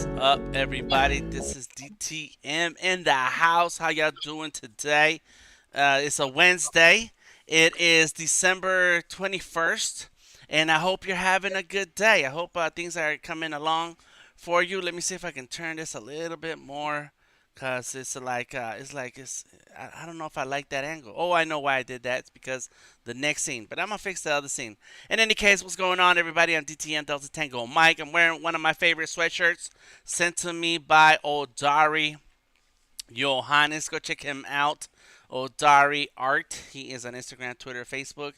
What's up, everybody? This is DTM in the house. How y'all doing today? It's a Wednesday. It is December 21st, and I hope you're having a good day. I hope things are coming along for you. Let me see if I can turn this a little bit more, cause I don't know if I like that angle. Oh, I know why I did that. It's because the next scene, but I'm gonna fix the other scene. In any case, what's going on, everybody? I'm DTM Delta Tango Mike. I'm wearing one of my favorite sweatshirts sent to me by Odari Johannes. Go check him out. Odari Art. He is on Instagram, Twitter, Facebook,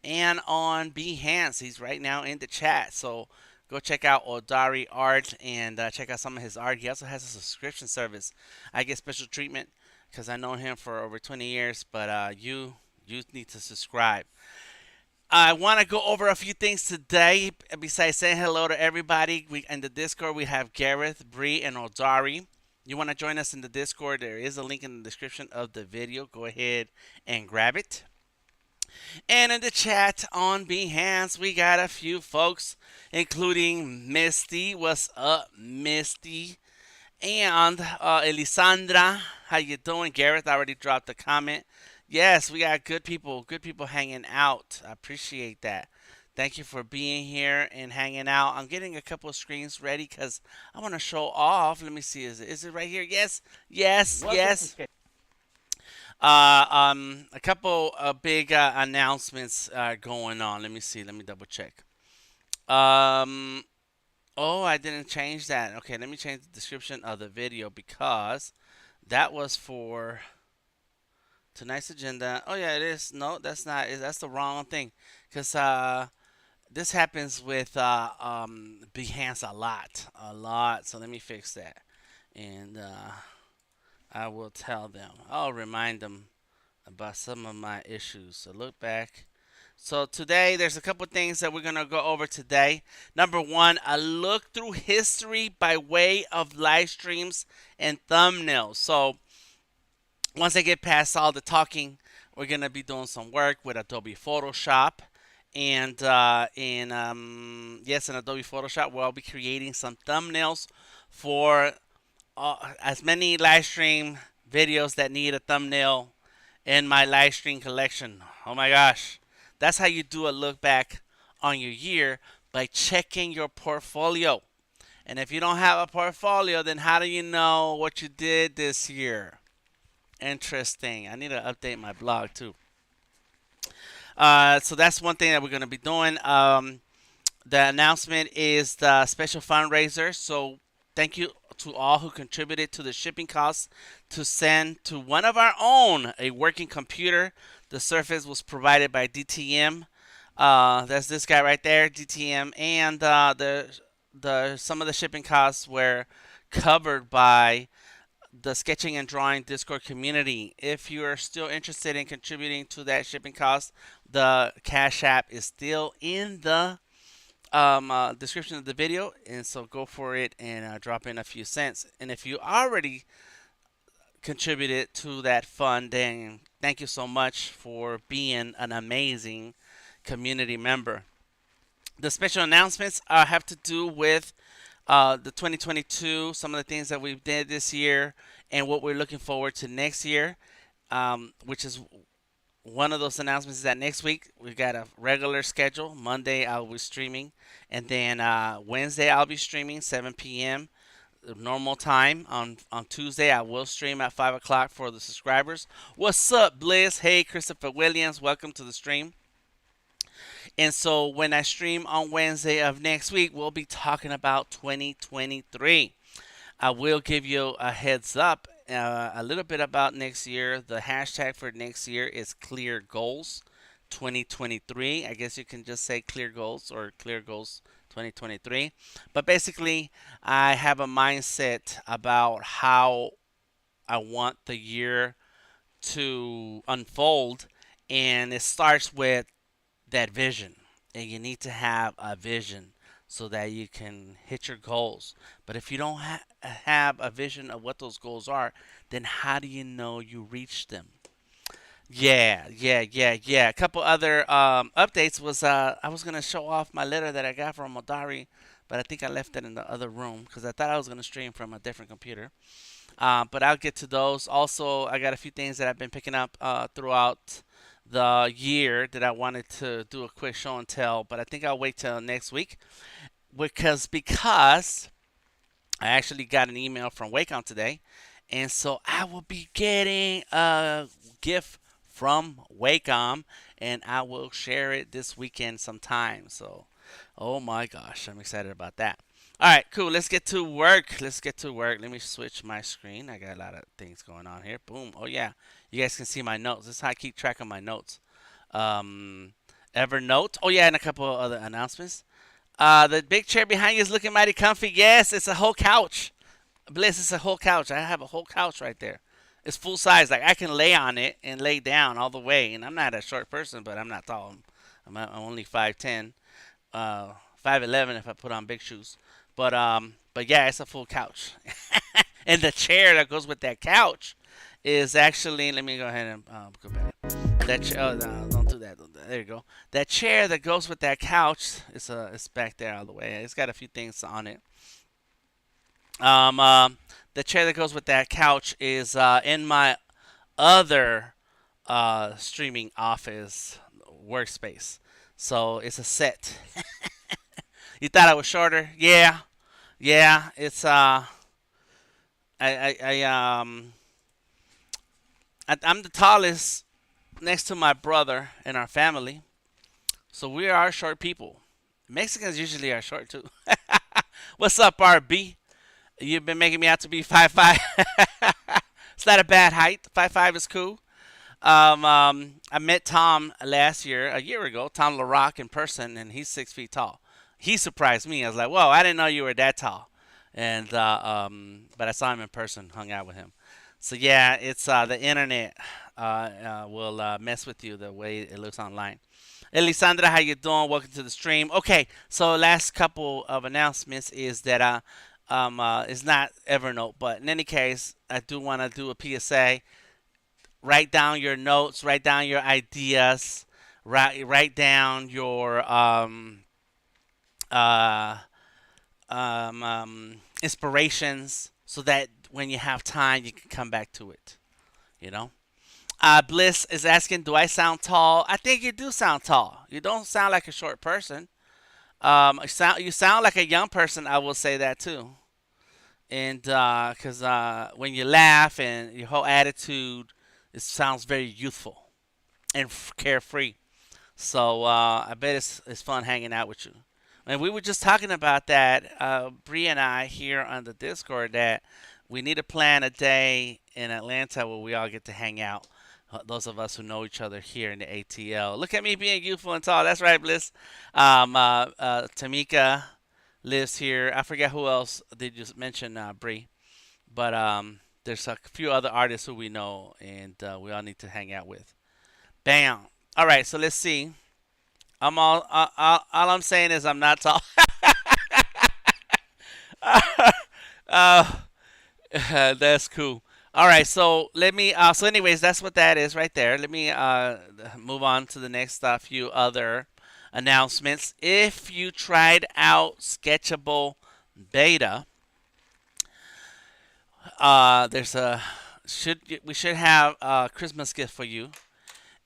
and on Behance. He's right now in the chat. So go check out Odari Art and check out some of his art. He also has a subscription service. I get special treatment because I know him for over 20 years, but you need to subscribe. I want to go over a few things today. Besides saying hello to everybody, we in the Discord we have Gareth, Bree, and Odari. You want to join us in the Discord? There is a link in the description of the video. Go ahead and grab it. And in the chat on Behance, we got a few folks, including Misty. What's up, Misty? And Elisandra. How you doing? Gareth already dropped a comment. Yes, we got good people hanging out. I appreciate that. Thank you for being here and hanging out. I'm getting a couple of screens ready because I want to show off. Let me see. Is it right here? Yes, yes, yes. A couple of big announcements going on. Let me see. Let me double check. Um, oh, I didn't change that. Okay, let me change the description of the video because that was for tonight's agenda. Oh yeah, it is. No, that's not. That's the wrong thing. Cause this happens with Behance a lot. So let me fix that, and I will tell them. I'll remind them about some of my issues. So look back. So today there's a couple things that we're gonna go over today. Number one, a look through history by way of live streams and thumbnails. So once I get past all the talking, we're gonna be doing some work with Adobe Photoshop, and in Adobe Photoshop, where I'll be creating some thumbnails for as many live stream videos that need a thumbnail in my live stream collection. Oh my gosh, that's how you do a look back on your year by checking your portfolio. And if you don't have a portfolio, then how do you know what you did this year? Interesting. I need to update my blog too. So that's one thing that we're going to be doing. The announcement is the special fundraiser. So thank you to all who contributed to the shipping costs to send to one of our own a working computer. The Surface was provided by DTM. That's this guy right there, DTM, and the some of the shipping costs were covered by the sketching and drawing Discord community. If you are still interested in contributing to that shipping cost, the Cash App is still in the description of the video, and so go for it and drop in a few cents. And if you already contributed to that fund, then thank you so much for being an amazing community member. The special announcements have to do with the 2022, some of the things that we did this year, and what we're looking forward to next year, which is one of those announcements is that next week we've got a regular schedule. Monday I'll be streaming, and then Wednesday I'll be streaming 7 p.m. normal time. On Tuesday I will stream at 5 o'clock for the subscribers. What's up, Bliss? Hey, Christopher Williams, welcome to the stream. And so when I stream on Wednesday of next week, we'll be talking about 2023. I will give you a heads up a little bit about next year. The hashtag for next year is Clear Goals 2023. I guess you can just say Clear Goals or Clear Goals 2023. But basically, I have a mindset about how I want the year to unfold, and it starts with that vision. And you need to have a vision so that you can hit your goals. But if you don't have a vision of what those goals are, then how do you know you reach them? Yeah. A couple other updates was I was gonna show off my letter that I got from Modari but I think I left it in the other room because I thought I was going to stream from a different computer. But I'll get to those. Also, I got a few things that I've been picking up throughout the year that I wanted to do a quick show and tell, but I think I'll wait till next week because I actually got an email from Wacom today, and so I will be getting a gift from Wacom, and I will share it this weekend sometime. So, oh my gosh, I'm excited about that. All right, cool. Let's get to work. Let's get to work. Let me switch my screen. I got a lot of things going on here. Boom. Oh yeah, you guys can see my notes. This is how I keep track of my notes. Um, Evernote. Oh yeah, and a couple of other announcements. The big chair behind you is looking mighty comfy. Yes, it's a whole couch. Bliss, it's a whole couch. I have a whole couch right there. It's full size. Like I can lay on it and lay down all the way. And I'm not a short person, but I'm not tall. I'm only 5'10", 5'11" if I put on big shoes. But yeah, it's a full couch. And the chair that goes with that couch is actually. Let me go ahead and go back. That chair. Oh, no, don't do that. There you go. That chair that goes with that couch it's back there all the way. It's got a few things on it. The chair that goes with that couch is in my other streaming office workspace. So it's a set. You thought I was shorter? Yeah, yeah. It's I, I I'm the tallest next to my brother in our family. So we are short people. Mexicans usually are short too. What's up, RB? You've been making me out to be 5'5". It's not a bad height. 5'5" is cool. I met Tom a year ago, Tom LaRock in person, and he's 6 feet tall. He surprised me. I was like, whoa, I didn't know you were that tall. And but I saw him in person, hung out with him. So yeah, it's the internet will mess with you the way it looks online. Elisandra, how you doing? Welcome to the stream. Okay, so last couple of announcements is that it's not Evernote, but in any case, I do want to do a PSA. Write down your notes, write down your ideas, write down your uh, inspirations, so that when you have time, you can come back to it. You know. Bliss is asking, do I sound tall? I think you do sound tall. You don't sound like a short person. You sound like a young person. I will say that too. And because when you laugh and your whole attitude, it sounds very youthful and carefree. So I bet it's fun hanging out with you. And we were just talking about that, Bree and I here on the Discord, that we need to plan a day in Atlanta where we all get to hang out. Those of us who know each other here in the ATL. Look at me being youthful and tall. That's right, Bliss. Tamika lives here. I forget who else they just mentioned, Bree. But there's a few other artists who we know, and we all need to hang out with. Bam. All right, so let's see. All I'm saying is I'm not tall. uh, that's cool. All right, so let me. So, anyways, that's what that is right there. Let me move on to the next few other announcements. If you tried out Sketchable Beta, we should have a Christmas gift for you.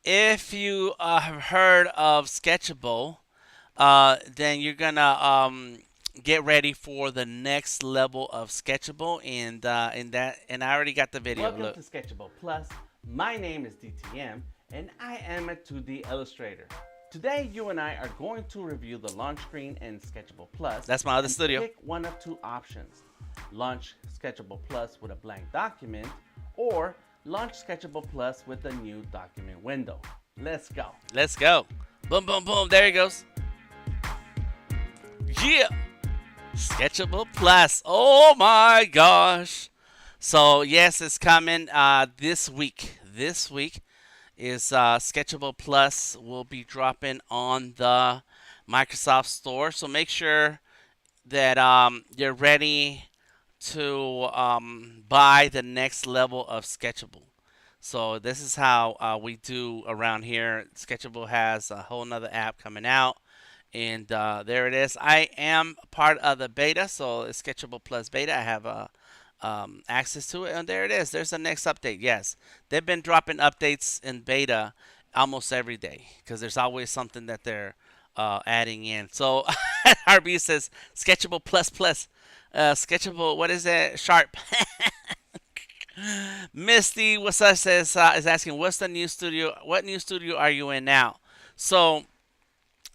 If you have heard of Sketchable, then you're gonna get ready for the next level of Sketchable, and I already got the video. Welcome to Sketchable Plus. My name is DTM, and I am a 2D illustrator. Today, you and I are going to review the launch screen in Sketchable Plus. That's my other studio. Pick one of two options: launch Sketchable Plus with a blank document, or launch Sketchable Plus with a new document window. Let's go. Let's go. Boom, boom, boom. There he goes. Yeah. Sketchable Plus. Oh my gosh. So yes, it's coming this week. This week is Sketchable Plus will be dropping on the Microsoft Store. So make sure that you're ready to buy the next level of Sketchable. So this is how we do around here. Sketchable has a whole nother app coming out, And there it is. I am part of the beta, so it's Sketchable Plus beta. I have access to it, and there it is. There's the next update. Yes, they've been dropping updates in beta almost every day because there's always something that they're adding in. So RB says Sketchable Plus Plus, Sketchable. What is it? Sharp. Misty, what's up? Says is asking what's the new studio? What new studio are you in now? So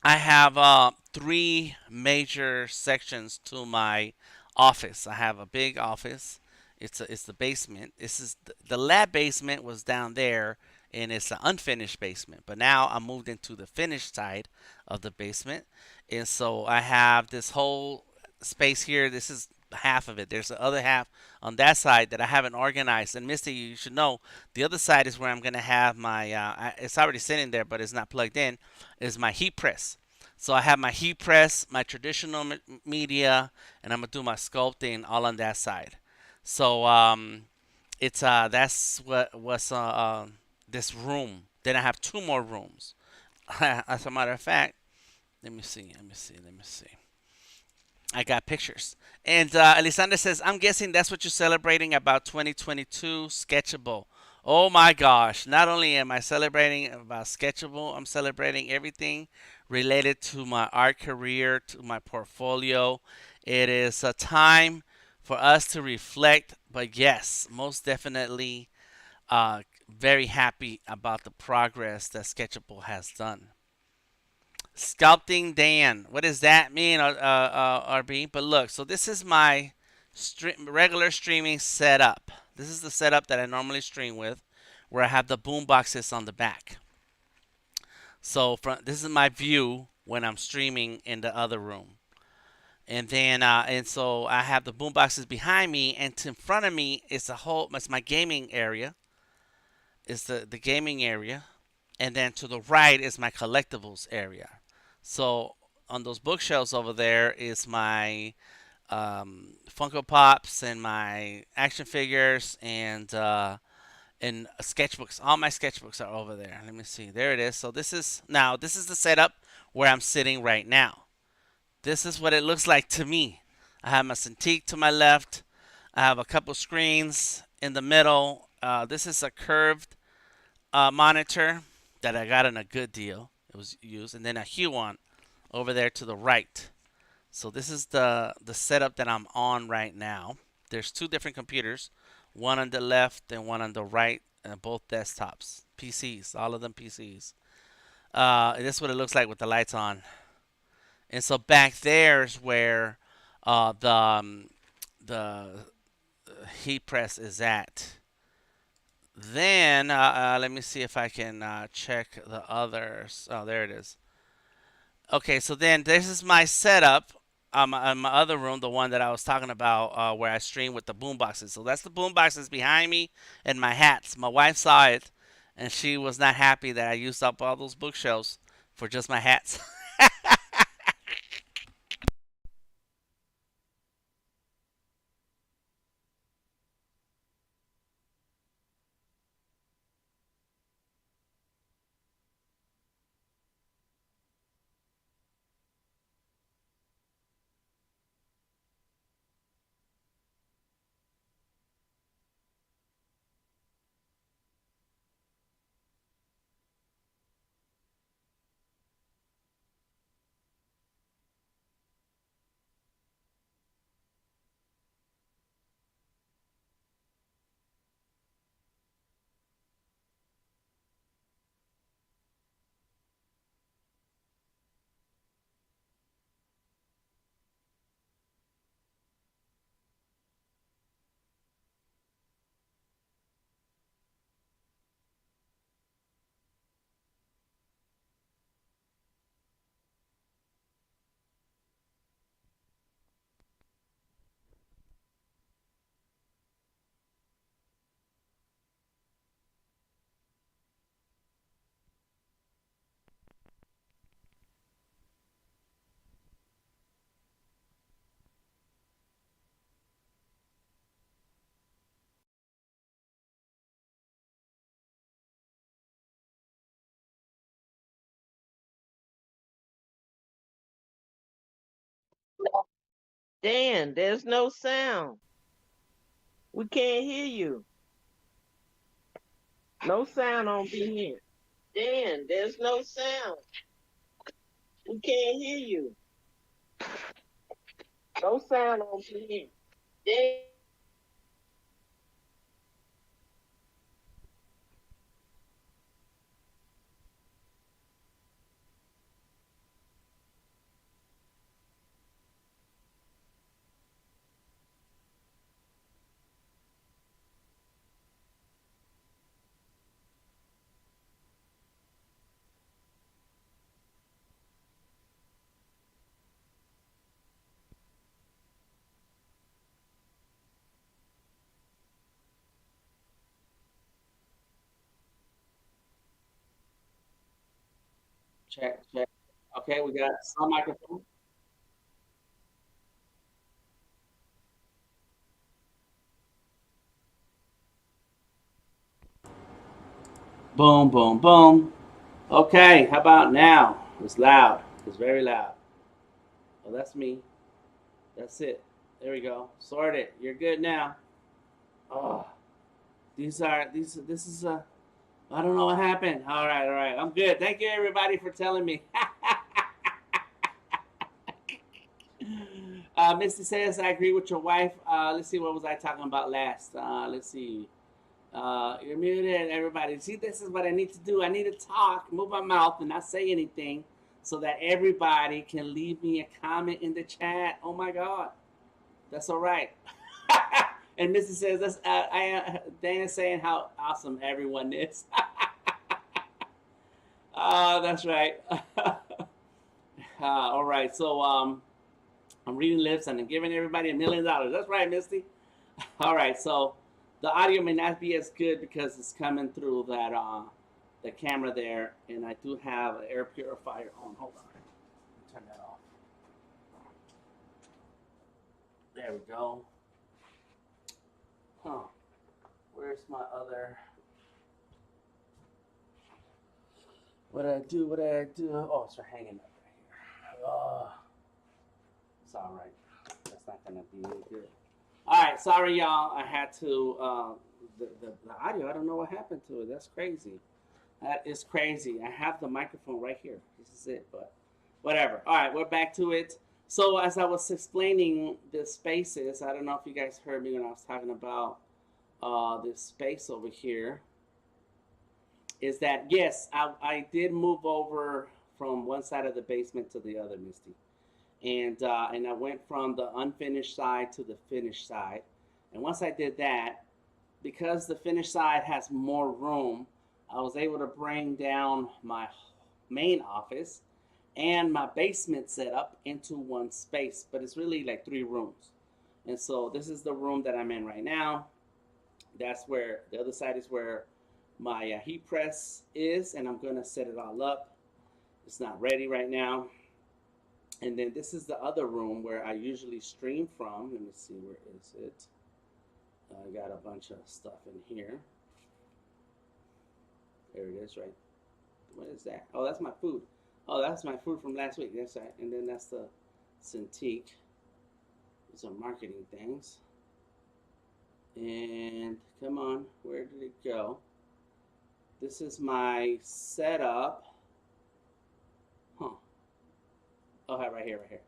I have three major sections to my office. I have a big office. It's the basement. This is the lab basement was down there, and it's an unfinished basement. But now I moved into the finished side of the basement, and so I have this whole space here. This is half of it. There's the other half on that side that I haven't organized. And Misty, you should know the other side is where I'm gonna have my. It's already sitting there, but it's not plugged in. Is my heat press. So I have my heat press, my traditional media, and I'm gonna do my sculpting all on that side. So it's that's what's this room. Then I have two more rooms. As a matter of fact, let me see. I got pictures. And Elisandra says, I'm guessing that's what you're celebrating about 2022 Sketchable. Oh my gosh. Not only am I celebrating about Sketchable, I'm celebrating everything related to my art career, to my portfolio. It is a time for us to reflect, but yes, most definitely very happy about the progress that Sketchable has done. Sculpting Dan. What does that mean, RB? But look, so this is my regular streaming setup. This is the setup that I normally stream with, where I have the boom boxes on the back. So this is my view when I'm streaming in the other room. And then, and so I have the boom boxes behind me, and in front of me is it's my gaming area. Is the gaming area, and then to the right is my collectibles area. So on those bookshelves over there is my Funko Pops and my action figures and sketchbooks. All my sketchbooks are over there. Let me see. There it is. So this is the setup where I'm sitting right now. This is what it looks like to me. I have my Cintiq to my left. I have a couple screens in the middle. This is a curved monitor that I got on a good deal. It was used, and then a Huon over there to the right. So this is the setup that I'm on right now. There's two different computers, one on the left and one on the right, and both desktops, PCs, all of them PCs. This is what it looks like with the lights on. And so back there is where the heat press is at. Then let me see if I can check the others. Oh, there it is. Okay, so then this is my setup in my other room, the one that I was talking about, where I stream with the boom boxes. So that's the boom boxes behind me and my hats. My wife saw it, and she was not happy that I used up all those bookshelves for just my hats. Dan, there's no sound. We can't hear you. No sound on being. Dan, there's no sound. We can't hear you. No sound on being. Dan. Check, check. Okay, we got some microphone. Boom, boom, boom. Okay, how about now? It's loud. It's very loud. Oh, that's me. That's it. There we go. Sorted. You're good now. Oh, this is I don't know what happened. All right. I'm good. Thank you everybody for telling me. Misty says, I agree with your wife. Let's see, what was I talking about last? Let's see. You're muted, everybody. See, this is what I need to do. I need to talk, move my mouth, and not say anything so that everybody can leave me a comment in the chat. Oh my God. That's all right. And Misty says, Dana's saying how awesome everyone is. That's right. All right. So, I'm reading lips and I'm giving everybody $1 million. That's right, Misty. All right, so the audio may not be as good because it's coming through that the camera there, and I do have an air purifier on. Hold on, turn that off. There we go. Huh? Where's my other? What did I do? What did I do? Oh, it's hanging up right here. Oh, it's all right. That's not gonna be any good. All right, sorry y'all. I had to the audio. I don't know what happened to it. That's crazy. That is crazy. I have the microphone right here. This is it, but whatever. All right, we're back to it. So as I was explaining the spaces, I don't know if you guys heard me when I was talking about this space over here. Is that yes, I did move over from one side of the basement to the other, Misty, and I went from the unfinished side to the finished side. And once I did that, because the finished side has more room, I was able to bring down my main office and my basement setup into one space, but it's really like 3 rooms. And so this is the room that I'm in right now. That's where the other side is where my heat press is, and I'm gonna set it all up. It's not ready right now. And then this is the other room where I usually stream from. Let me see, where is it? I got a bunch of stuff in here. There it is, right? What is that? Oh, that's my food. Oh, that's my food from last week. That's right. And then that's the Cintiq. These are marketing things. And come on, where did it go? This is my setup. Huh. Oh, right here, right here.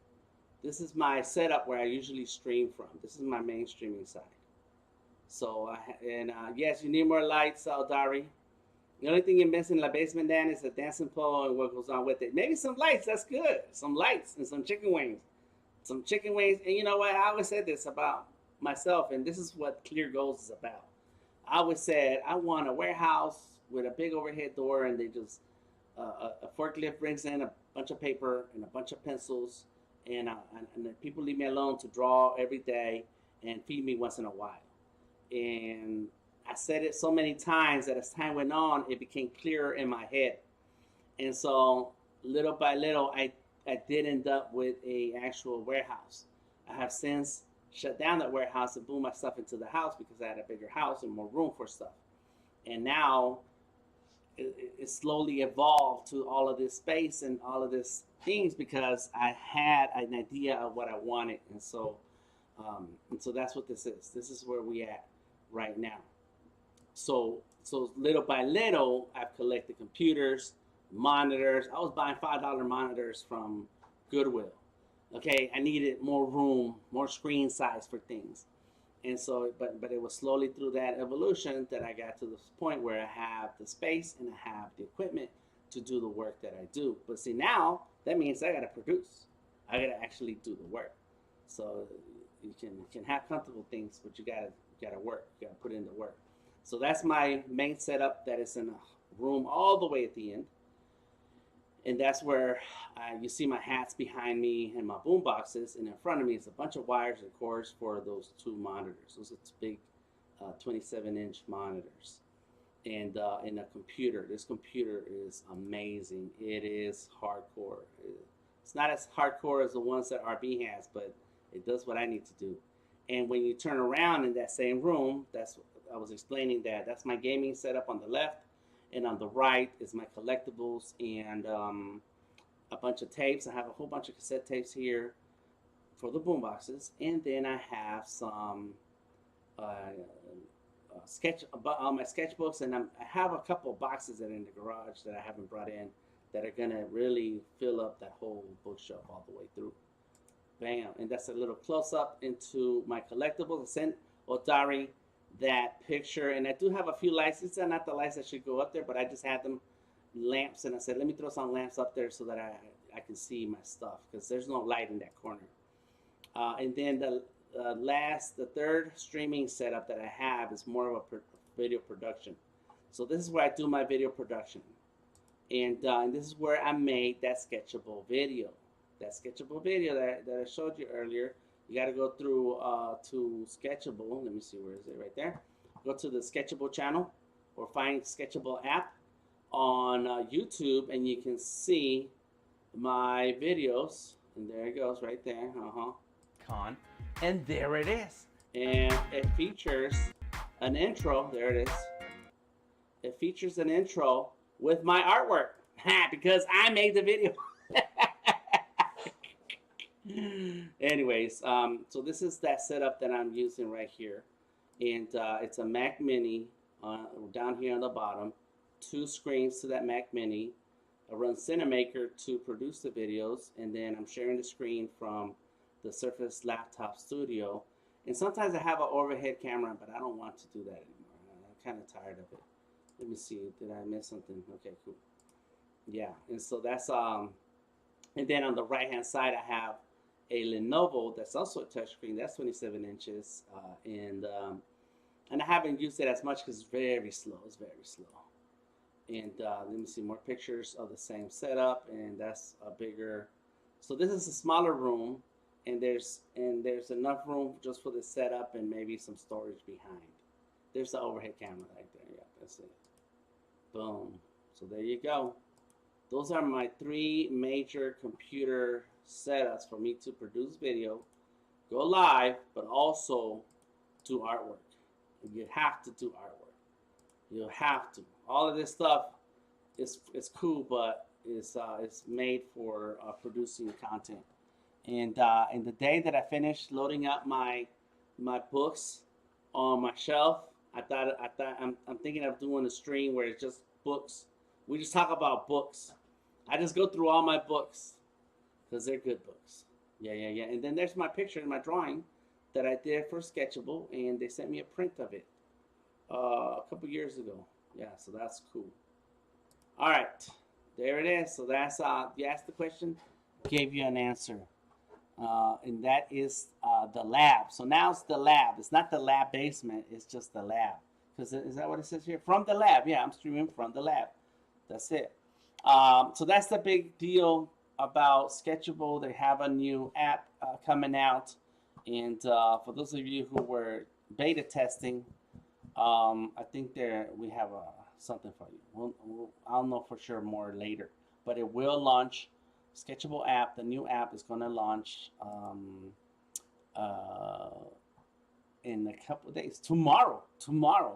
This is my setup where I usually stream from. This is my main streaming side. So, yes, you need more lights, Aldari. The only thing you're missing in the basement, Dan, is a dancing pole and what goes on with it. Maybe some lights, that's good. Some lights and some chicken wings. Some chicken wings. And you know what? I always said this about myself, and this is what Clear Goals is about. I always said, I want a warehouse with a big overhead door, and they just, a forklift brings in a bunch of paper and a bunch of pencils, and the people leave me alone to draw every day and feed me once in a while. And I said it so many times that as time went on, it became clearer in my head. And so little by little, I did end up with a actual warehouse. I have since shut down that warehouse and moved my stuff into the house because I had a bigger house and more room for stuff. And now it slowly evolved to all of this space and all of this things because I had an idea of what I wanted, and so that's what this is. This is where we at right now. So little by little, I've collected computers, monitors. I was buying $5 monitors from Goodwill. Okay, I needed more room, more screen size for things. And so, but it was slowly through that evolution that I got to this point where I have the space and I have the equipment to do the work that I do. But see, now that means I got to produce. I got to actually do the work. So you can have comfortable things, but you gotta work. You gotta put in the work. So that's my main setup. That is in a room all the way at the end, and that's where you see my hats behind me and my boom boxes, and in front of me is a bunch of wires and cords for those two monitors. Those are big 27-inch monitors, and in a computer. This computer is amazing. It is hardcore. It's not as hardcore as the ones that RB has, but it does what I need to do. And when you turn around in that same room, that's I was explaining that's my gaming setup on the left, and on the right is my collectibles and a bunch of tapes. I have a whole bunch of cassette tapes here for the boom boxes, and then I have some all my sketchbooks, and I have a couple of boxes that are in the garage that I haven't brought in that are gonna really fill up that whole bookshelf all the way through. Bam, and that's a little close up into my collectibles. I sent Otari that picture, and I do have a few lights. These are not the lights that should go up there, but I just had them lamps, and I said, let me throw some lamps up there so that I can see my stuff, because there's no light in that corner. And then the third streaming setup that I have is more of a video production. So this is where I do my video production, and this is where I made that sketchable video. That sketchable video that I showed you earlier. You got to go through to Sketchable. Let me see, where is it? Right there. Go to the Sketchable channel or find Sketchable app on YouTube, and you can see my videos. And there it goes right there. And there it is. And it features an intro. There it is. It features an intro with my artwork because I made the video. Anyways, so this is that setup that I'm using right here, and it's a Mac Mini down here on the bottom, 2 screens to that Mac Mini. I run Cinemaker to produce the videos, and then I'm sharing the screen from the Surface Laptop Studio. And sometimes I have an overhead camera, but I don't want to do that anymore. I'm kind of tired of it. Let me see, did I miss something? Okay, cool. Yeah, and so that's and then on the right hand side I have a Lenovo that's also a touchscreen. That's 27 inches, and I haven't used it as much because it's very slow. It's very slow. And let me see more pictures of the same setup, and that's a bigger. So this is a smaller room, and there's enough room just for the setup and maybe some storage behind. There's the overhead camera right there. Yeah, that's it. Boom. So there you go. Those are my 3 major computer setups for me to produce video, go live, but also do artwork. You have to do artwork. You have to. All of this stuff is cool, but it's made for producing content. And the day that I finished loading up my books on my shelf, I'm thinking of doing a stream where it's just books. We just talk about books. I just go through all my books because they're good books. Yeah. And then there's my picture and my drawing that I did for Sketchable, and they sent me a print of it a couple years ago. Yeah, so that's cool. All right, there it is. So that's you asked the question, gave you an answer, and that is the lab. So now it's the lab. It's not the lab basement. It's just the lab. Because is that what it says here? From the lab. Yeah, I'm streaming from the lab. That's it. So that's the big deal about Sketchable. They have a new app coming out, and for those of you who were beta testing, I think we have something for you. I'll know for sure more later, but it will launch. Sketchable app, the new app is going to launch in a couple of days. Tomorrow.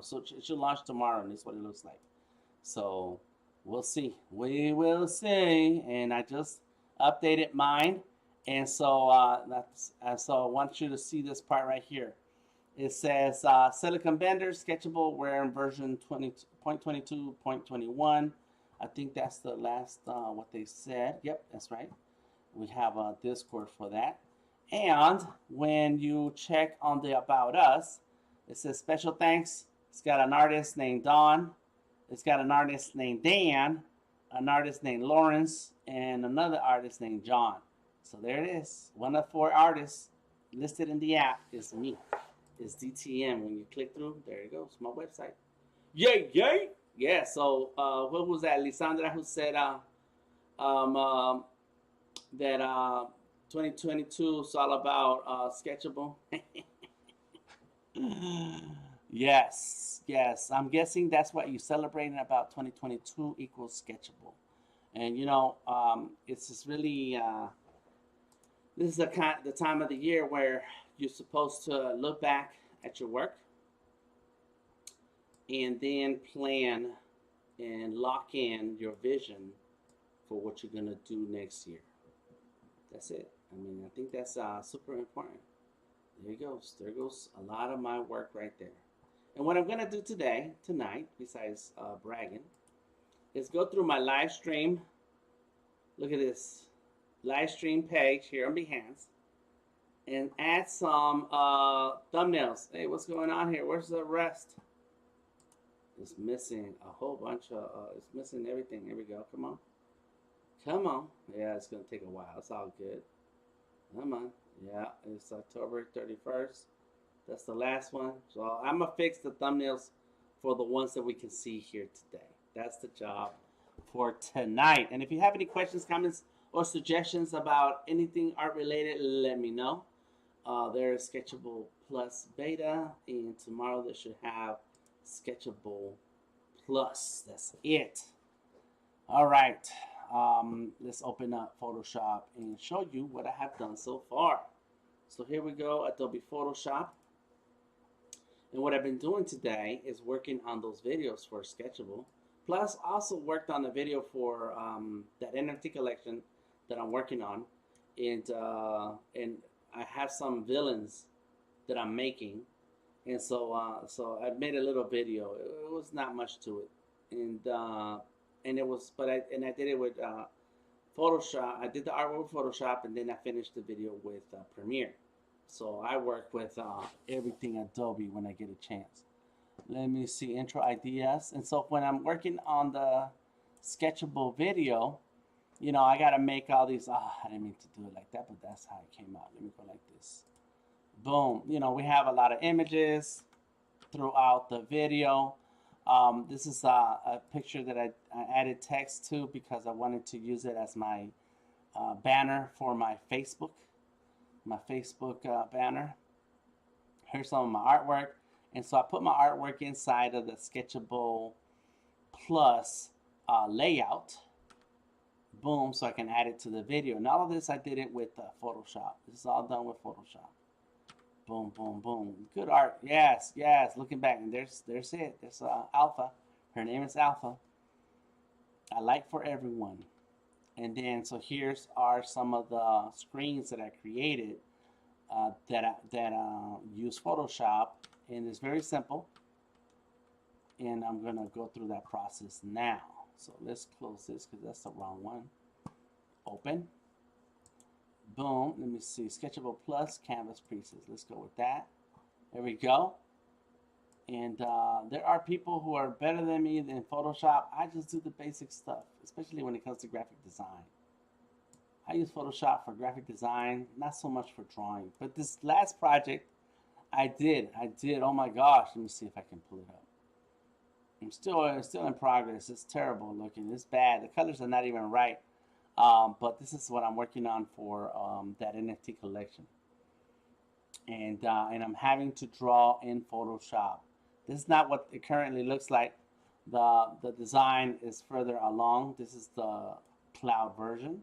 So it should launch tomorrow, and this is what it looks like. So We'll see. We will see. And I just updated mine. And so so I want you to see this part right here. It says Silicon Bender Sketchable. We're in version 20.22.21. I think that's the last what they said. Yep, that's right. We have a Discord for that. And when you check on the About Us, it says special thanks. It's got an artist named Don. It's got an artist named Dan, an artist named Lawrence, and another artist named John. So there it is. One of 4 artists listed in the app is me. It's DTM. When you click through, there it goes. My website. Yay, yay! Yeah, so what was that? Lisandra who said that 2022 is all about sketchable. Yes, yes. I'm guessing that's what you're celebrating about 2022 equals sketchable. And you know, it's just really this is the time of the year where you're supposed to look back at your work and then plan and lock in your vision for what you're gonna do next year. That's it. I mean, I think that's super important. There goes. There goes a lot of my work right there. And what I'm gonna do tonight, besides bragging, is go through my live stream. Look at this live stream page here on Behance, and add some thumbnails. Hey, what's going on here? Where's the rest? It's missing a whole bunch of. It's missing everything. Here we go. Come on. Come on. Yeah, it's gonna take a while. It's all good. Come on. Yeah, it's October 31st. That's the last one. So I'm gonna fix the thumbnails for the ones that we can see here today. That's the job for tonight. And if you have any questions, comments, or suggestions about anything art related, let me know. There's Sketchable Plus Beta, and tomorrow they should have Sketchable Plus. That's it. All right. Let's open up Photoshop and show you what I have done so far. So here we go, Adobe Photoshop. And what I've been doing today is working on those videos for Sketchable. Plus, also worked on a video for that NFT collection that I'm working on. And I have some villains that I'm making. And so so I made a little video. It was not much to it. And it was, but I did it with Photoshop. I did the artwork with Photoshop, and then I finished the video with Premiere. So I work with everything Adobe when I get a chance. Let me see, intro ideas. And so when I'm working on the sketchable video, you know, I got to make all these. I didn't mean to do it like that, but that's how it came out. Let me go like this. Boom. You know, we have a lot of images throughout the video. This is a picture that I added text to because I wanted to use it as my banner for my Facebook banner. Here's some of my artwork. And so I put my artwork inside of the Sketchable Plus layout. Boom, so I can add it to the video. And all of this I did it with Photoshop. This is all done with Photoshop. Boom, boom, boom. Good art. Yes, yes. Looking back, and there's it. There's Alpha. Her name is Alpha. I like for everyone. And then so here's are some of the screens that I created that use Photoshop, and it's very simple. And I'm gonna go through that process now. So let's close this because that's the wrong one. Open. Boom. Let me see. Sketchable Plus Canvas presets. Let's go with that. There we go. And there are people who are better than me in Photoshop. I just do the basic stuff, especially when it comes to graphic design. I use Photoshop for graphic design, not so much for drawing. But this last project, I did. Oh my gosh. Let me see if I can pull it up. I'm still in progress. It's terrible looking. It's bad. The colors are not even right. But this is what I'm working on for that NFT collection. And I'm having to draw in Photoshop. This is not what it currently looks like. The design is further along. This is the cloud version.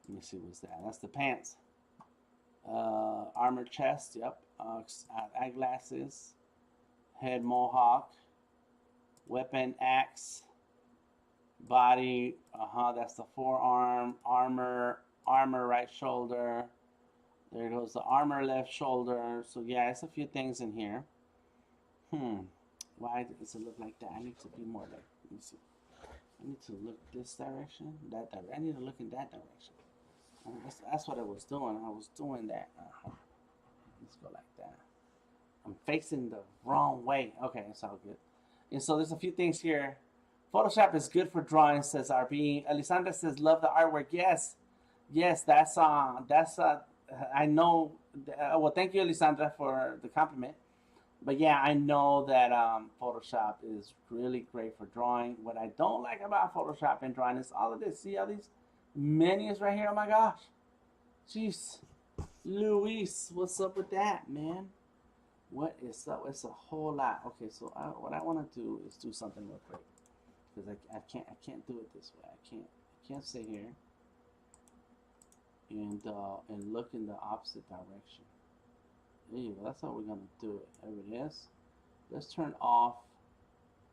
Let me see what's that. That's the pants. Armored chest, yep. Eyeglasses. Head mohawk. Weapon axe. Body, that's the forearm. Armor right shoulder. There goes the armor left shoulder. So yeah, it's a few things in here. Why does it look like that? I need to be more like, let me see. I need to look this direction, that direction. I need to look in that direction. That's what I was doing. I was doing that. Let's go like that. I'm facing the wrong way. Okay, it's all good. And so there's a few things here. Photoshop is good for drawing, says RB. Alessandra says, love the artwork. Yes, that's I know. Well, thank you, Alessandra, for the compliment. But yeah, I know that Photoshop is really great for drawing. What I don't like about Photoshop and drawing is all of this. See all these menus right here? Oh my gosh. Jeez. Luis, what's up with that, man? What is up? It's a whole lot. Okay, so what I want to do is do something real quick. Because I can't do it this way. I can't sit here and look in the opposite direction. There you go. That's how we're gonna do it. There it is. Let's turn off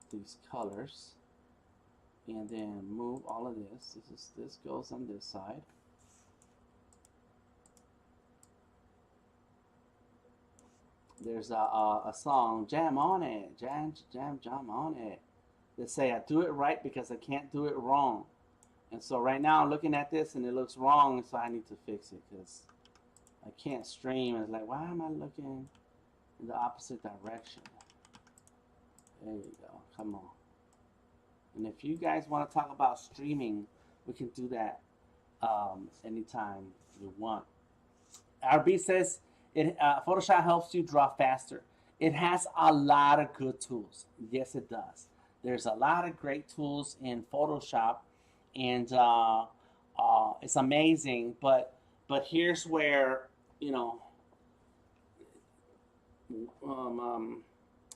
these colors and then move all of this. This goes on this side. There's a song, jam on it, jam on it. They say I do it right because I can't do it wrong. And so right now I'm looking at this and it looks wrong, so I need to fix it because I can't stream. It's like, why am I looking in the opposite direction? There you go. Come on. And if you guys want to talk about streaming, we can do that anytime you want. RB says Photoshop helps you draw faster. It has a lot of good tools. Yes, it does. There's a lot of great tools in Photoshop, and it's amazing. But here's where, you know,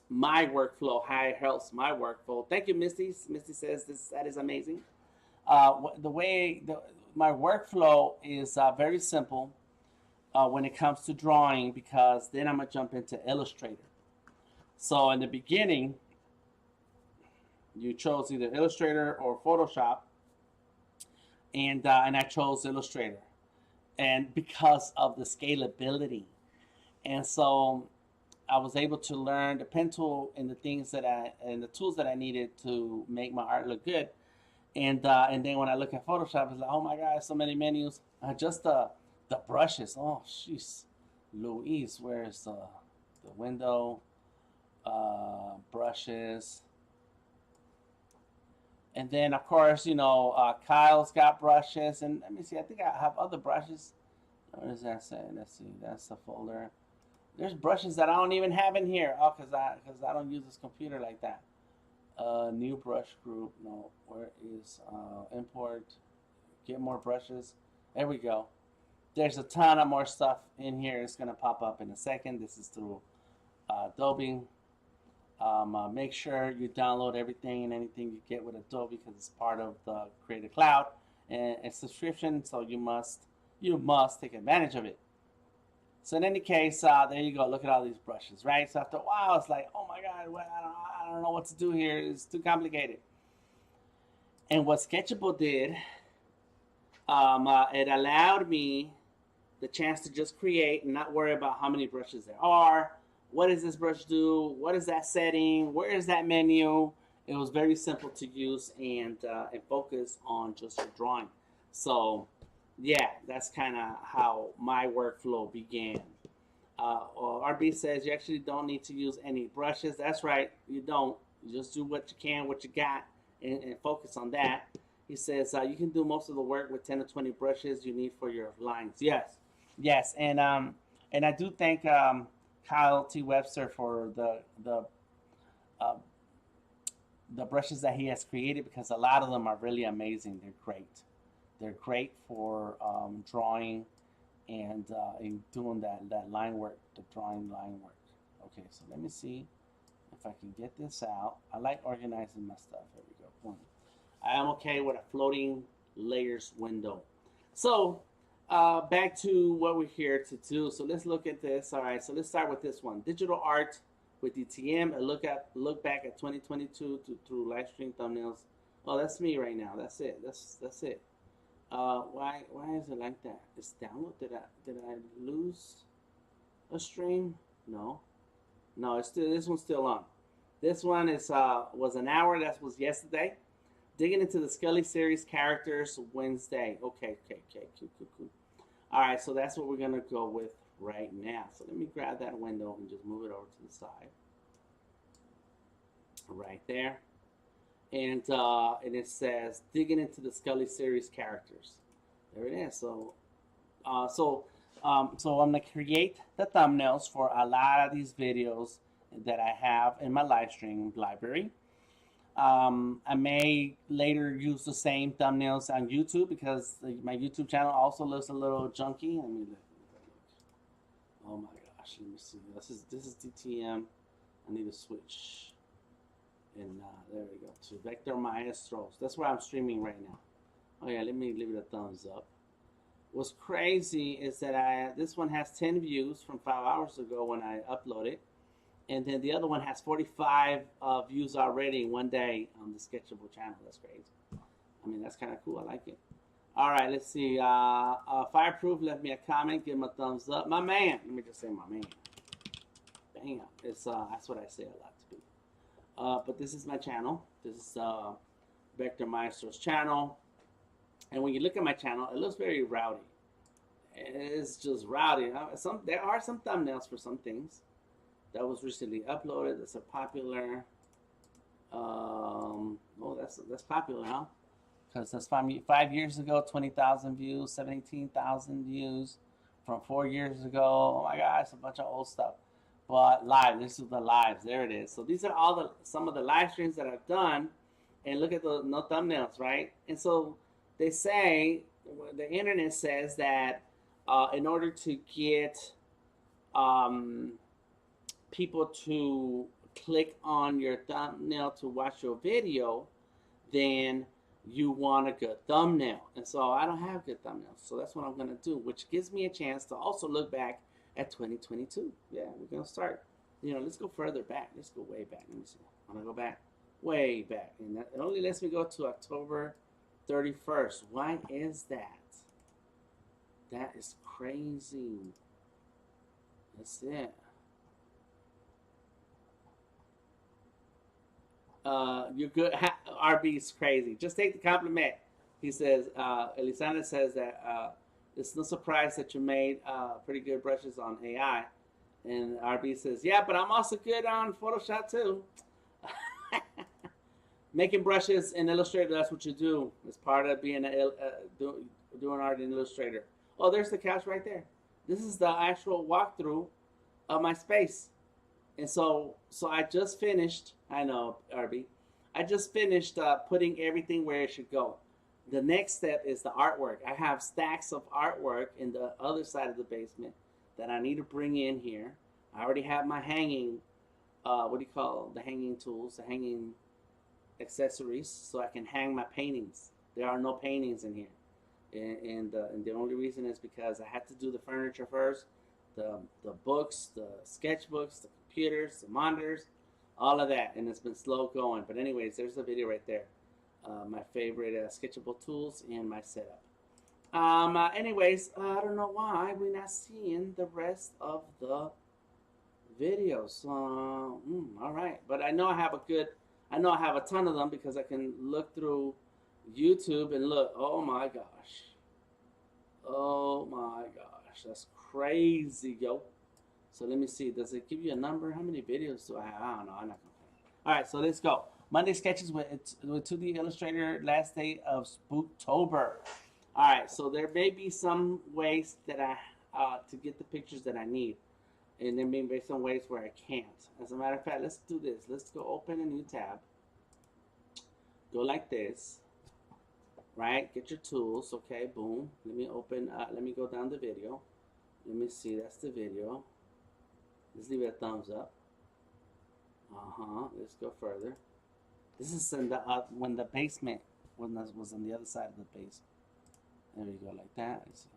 my workflow, how it helps my workflow. Thank you, Misty. Misty says that is amazing. My workflow is very simple when it comes to drawing, because then I'm gonna jump into Illustrator. So in the beginning, you chose either Illustrator or Photoshop, and I chose Illustrator, and because of the scalability, and so I was able to learn the pen tool and the things and the tools that I needed to make my art look good, and then when I look at Photoshop, it's like, oh my God, so many menus. Just the brushes. Oh, jeez, Louise, where's the window? Brushes. And then, of course, you know, Kyle's got brushes. And let me see, I think I have other brushes. What does that say? Let's see, that's the folder. There's brushes that I don't even have in here. Oh, because I don't use this computer like that. New brush group. No, where is import? Get more brushes. There we go. There's a ton of more stuff in here. It's going to pop up in a second. This is through Adobe. Make sure you download everything and anything you get with Adobe, because it's part of the Creative Cloud and a subscription, so you must take advantage of it. So in any case, there you go. Look at all these brushes, right? So after a while, it's like, oh my God, I don't know what to do here. It's too complicated. And what Sketchable did, it allowed me the chance to just create and not worry about how many brushes there are. What does this brush do? What is that setting? Where is that menu? It was very simple to use and focus on just your drawing. So yeah, that's kind of how my workflow began. RB says you actually don't need to use any brushes. That's right, you don't. You just do what you can, what you got, and focus on that. He says you can do most of the work with 10 to 20 brushes you need for your lines. Yes, and I do thank Kyle T. Webster for the brushes that he has created, because a lot of them are really amazing. They're great. They're great for drawing and in doing that line work, the drawing line work. Okay, so let me see if I can get this out. I like organizing my stuff. There we go. Boom. I am okay with a floating layers window. So back to what we're here to do. So let's look at this. All right, so let's start with this one. Digital art with DTM. A look back at 2022 through live stream thumbnails Oh, that's me right now. That's it. That's it. Why is it like that? It's download. Did I lose a stream? No. No, it's still, this one's still on. This one is was an hour. That was yesterday. Digging into the Skully Series characters Wednesday. Okay. Cool. All right, so that's what we're gonna go with right now. So let me grab that window and just move it over to the side. Right there. And it says digging into the Skully Series characters. There it is. So so I'm gonna create the thumbnails for a lot of these videos that I have in my live stream library. I may later use the same thumbnails on YouTube because my YouTube channel also looks a little junky. Let me look. Oh my gosh, let me see. This is DTM. I need to switch. And there we go to Vector Maestros. That's where I'm streaming right now. Oh yeah, let me leave it a thumbs up. What's crazy is that this one has 10 views from 5 hours ago when I uploaded, and then the other one has 45 views already in one day on the Sketchable channel. That's crazy. I mean, that's kind of cool. I like it. All right, let's see. Fireproof left me a comment. Give him a thumbs up. My man. Let me just say my man. Bam. It's that's what I say a lot to people. But this is my channel. This is Vector Maestro's channel. And when you look at my channel, it looks very rowdy. It's just rowdy. There are some thumbnails for some things that was recently uploaded. That's a popular. Oh, that's popular, huh? Because that's 5 years ago, 20,000 views, 17,000 views from 4 years ago. Oh my gosh, a bunch of old stuff. But live, this is the lives. There it is. So these are all some of the live streams that I've done. And look at the no thumbnails, right? And so they say, the internet says that in order to get people to click on your thumbnail to watch your video, then you want a good thumbnail. And so I don't have good thumbnails. So that's what I'm going to do, which gives me a chance to also look back at 2022. Yeah, we're going to start. Let's go further back. Let's go way back. Let me see. I'm going to go back way back. And it only lets me go to October 31st. Why is that? That is crazy. That's it. You're good. RB's crazy. Just take the compliment. He says, Elisandra says that it's no surprise that you made pretty good brushes on AI. And RB says, yeah, but I'm also good on Photoshop too. Making brushes in Illustrator, that's what you do. It's part of being doing art in Illustrator. Oh, there's the couch right there. This is the actual walkthrough of my space. And so I just finished, I know, RB, I just finished putting everything where it should go. The next step is the artwork. I have stacks of artwork in the other side of the basement that I need to bring in here. I already have my hanging, the hanging tools, the hanging accessories, so I can hang my paintings. There are no paintings in here. And the only reason is because I had to do the furniture first, the books, the sketchbooks, the computers, the monitors, all of that, and it's been slow going. But anyways, there's the video right there. My favorite sketchable tools and my setup. Anyways, I don't know why we're not seeing the rest of the videos. All right, but I know I have a ton of them because I can look through YouTube and look. Oh my gosh. Oh my gosh, that's crazy, yo. So let me see. Does it give you a number? How many videos do I have? I don't know. I'm not gonna. All right, so let's go. Monday sketches with 2D Illustrator. Last day of Spooktober. All right, so there may be some ways that to get the pictures that I need, and there may be some ways where I can't. As a matter of fact, let's do this. Let's go open a new tab. Go like this. Right, get your tools. Okay, boom. Let me open. Let me go down the video. Let me see. That's the video. Let's leave it a thumbs up. Let's go further. This is in the when the basement was on the other side of the basement. There we go, like that. Let's see.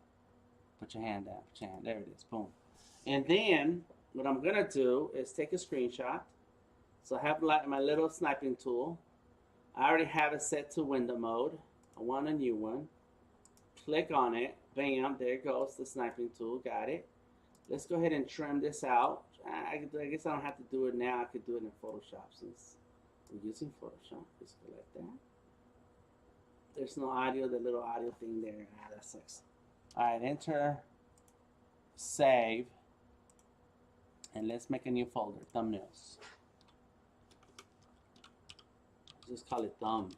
Put your hand down. Put your hand. There it is. Boom. And then what I'm gonna do is take a screenshot. So I have like my little sniping tool. I already have it set to window mode. I want a new one. Click on it. Bam, there goes the sniping tool. Got it. Let's go ahead and trim this out. I guess I don't have to do it now. I could do it in Photoshop since we're using Photoshop. Just go like that. There's no audio, the little audio thing there. Ah, that sucks. All right, enter, save, and let's make a new folder, thumbnails. Just call it thumbs.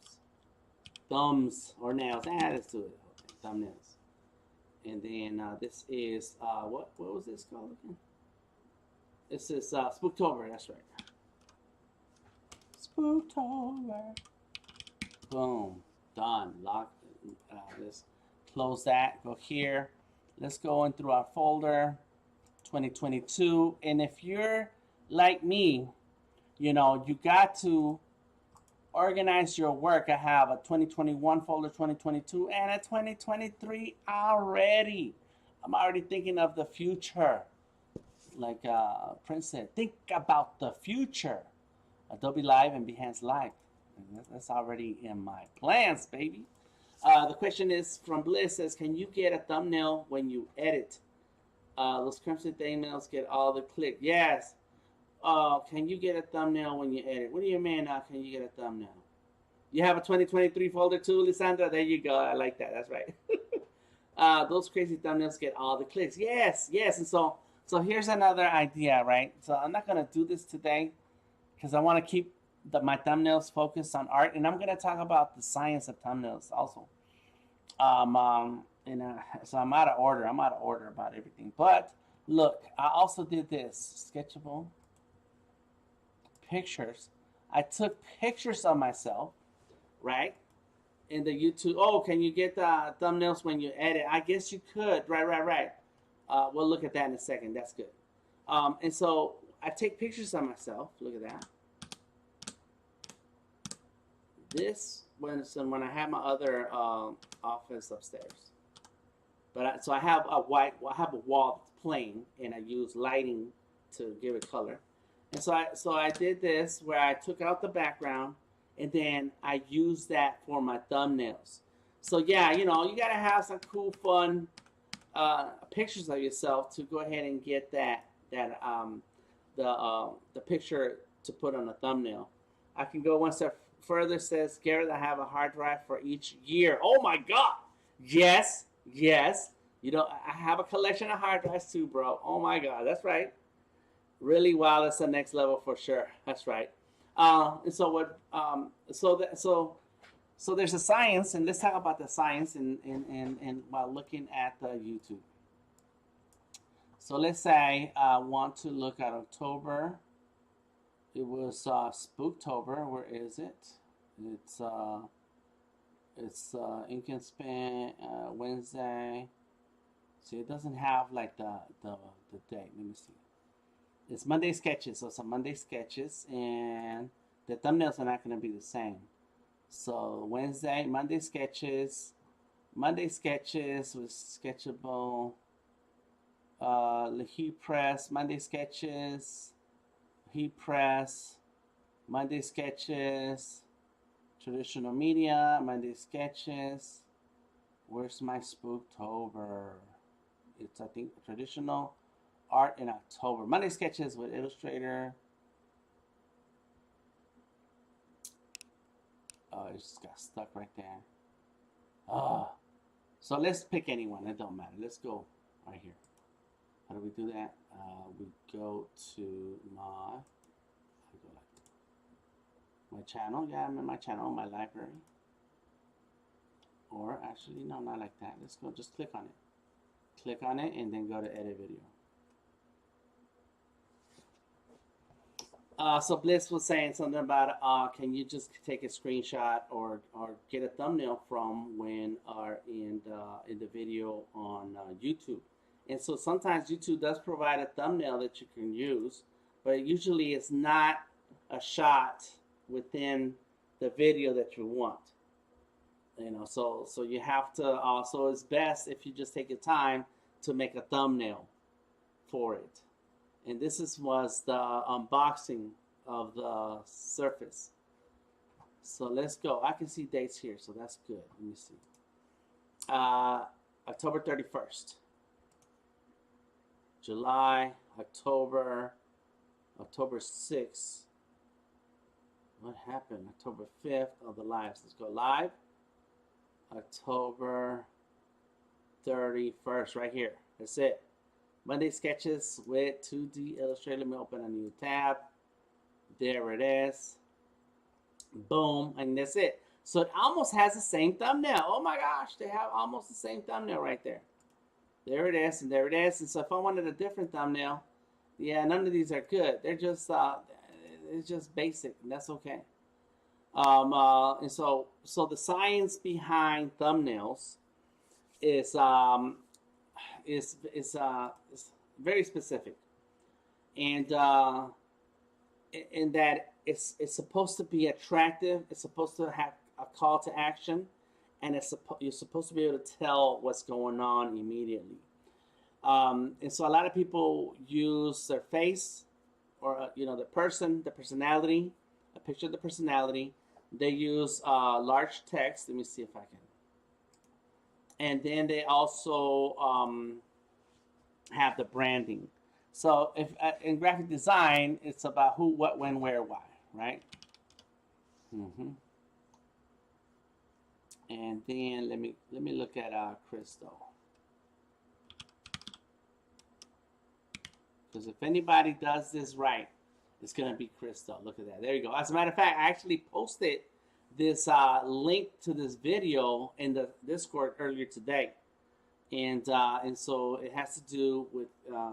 Thumbs or nails. Let's do it. Okay, thumbnails. And then this is, what was this called again? This is Spooktober, that's right. Spooktober. Boom. Done. Lock. Let's close that. Go here. Let's go in through our folder. 2022. And if you're like me, you know, you got to organize your work. I have a 2021 folder, 2022, and a 2023 already. I'm already thinking of the future. Like Prince said, think about the future. Adobe Live and Behance Live. That's already in my plans, baby. The question is from Bliss says, can you get a thumbnail when you edit? Those crimson thumbnails get all the click. Yes. Can you get a thumbnail when you edit? What do you mean, can you get a thumbnail? You have a 2023 folder too, Lissandra? There you go. I like that. That's right. Those crazy thumbnails get all the clicks. Yes, yes. And so here's another idea, right? So I'm not going to do this today because I want to keep my thumbnails focused on art. And I'm going to talk about the science of thumbnails also. So I'm out of order. I'm out of order about everything. But look, I also did this. Sketchable. Pictures. I took pictures of myself, right? In the YouTube. Oh, can you get the thumbnails when you edit? I guess you could. Right. We'll look at that in a second. That's good. And so I take pictures of myself. Look at that. This when I have my other office upstairs. But so I have a wall that's plain, and I use lighting to give it color. And so I did this where I took out the background, and then I used that for my thumbnails. So yeah, you know, you gotta have some cool, fun pictures of yourself to go ahead and get the picture to put on a thumbnail. I can go one step further. Says Garrett, I have a hard drive for each year. Oh my God! Yes. You know, I have a collection of hard drives too, bro. Oh my God, that's right. Really, wow, that's the next level for sure. That's right. And so what? So there's a science, and let's talk about the science and while looking at the YouTube. So let's say I want to look at October. It was Spooktober. Where is it? It's Ink and Spin Wednesday. See, it doesn't have like the date. Let me see. It's Monday sketches, so some Monday sketches, and the thumbnails are not going to be the same. So Wednesday, Monday sketches with sketchable, heat press, Monday sketches, heat press, Monday sketches, traditional media, Monday sketches. Where's my Spooktober? It's, I think, traditional art in October. Monday sketches with Illustrator. Oh, it just got stuck right there. So let's pick anyone. It don't matter. Let's go right here. How do we do that? We go to my channel. Yeah, I'm in my channel, my library. Or actually, no, not like that. Let's go. Just click on it. Click on it and then go to edit video. So Bliss was saying something about can you just take a screenshot or get a thumbnail from when are in the video on YouTube. And so sometimes YouTube does provide a thumbnail that you can use, but usually it's not a shot within the video that you want. You know, so you have to. So it's best if you just take your time to make a thumbnail for it. And this was the unboxing of the Surface. So let's go. I can see dates here, so that's good. Let me see. October 31st. July, October 6th. What happened? October 5th. Oh, the lives. Let's go live. October 31st, right here. That's it. Monday sketches with 2D Illustrator. Let me open a new tab. There it is. Boom, and that's it. So it almost has the same thumbnail. Oh my gosh, they have almost the same thumbnail right there. There it is, and there it is. And so if I wanted a different thumbnail, yeah, none of these are good. They're just, it's just basic, and that's okay. And so the science behind thumbnails is very specific, and in that it's supposed to be attractive. It's supposed to have a call to action, and you're supposed to be able to tell what's going on immediately. And so a lot of people use their face, or the person, the personality, a picture of the personality. They use large text. Let me see if I can. And then they also have the branding. So if in graphic design, it's about who, what, when, where, why, right? And then let me look at Crystal, because if anybody does this right, it's gonna be Crystal. Look at that. There you go. As a matter of fact, I actually posted this link to this video in the Discord earlier today, and so it has to do with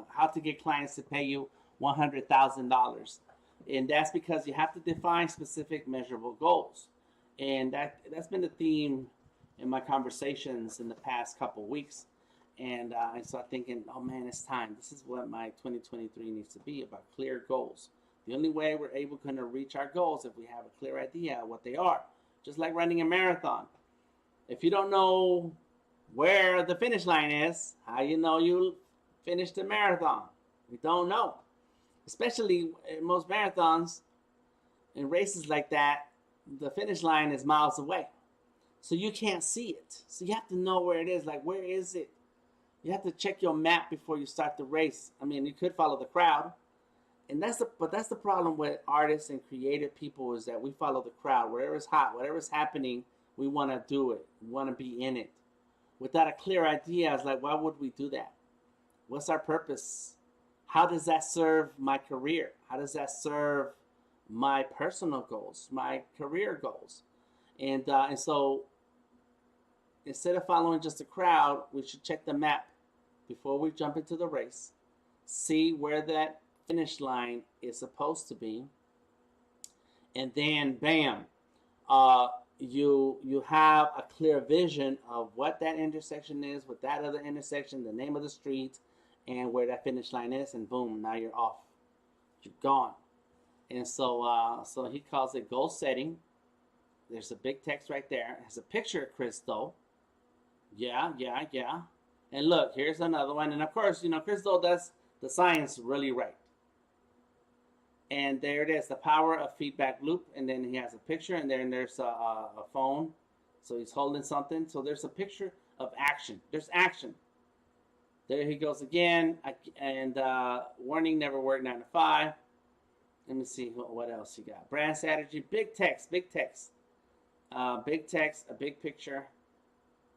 how to get clients to pay you $100,000, and that's because you have to define specific measurable goals, and that's been the theme in my conversations in the past couple weeks, and so I'm thinking, oh man, it's time. This is what my 2023 needs to be about: clear goals. The only way we're able to reach our goals if we have a clear idea of what they are. Just like running a marathon. If you don't know where the finish line is, how you know you finished the marathon? We don't know. Especially in most marathons and races like that, the finish line is miles away. So you can't see it. So you have to know where it is. Like, where is it? You have to check your map before you start the race. I mean, you could follow the crowd. And that's the problem with artists and creative people, is that we follow the crowd. Whatever's hot, whatever's happening, we want to do it. We want to be in it. Without a clear idea, it's like, why would we do that? What's our purpose? How does that serve my career? How does that serve my personal goals, my career goals? And so instead of following just the crowd, we should check the map before we jump into the race. See where that finish line is supposed to be, and then bam, you have a clear vision of what that intersection is with that other intersection, the name of the street, and where that finish line is, and boom, now you're off, you're gone. And so so he calls it goal setting. There's a big text right there. It has a picture of Crystal. Yeah. And look, here's another one, and of course, Crystal does the science really right. And there it is, the power of feedback loop. And then he has a picture, and then there's a phone. So he's holding something. So there's a picture of action. There's action. There he goes again. And warning, never work 9 to 5. Let me see what else he got. Brand strategy, big text. Big text, a big picture.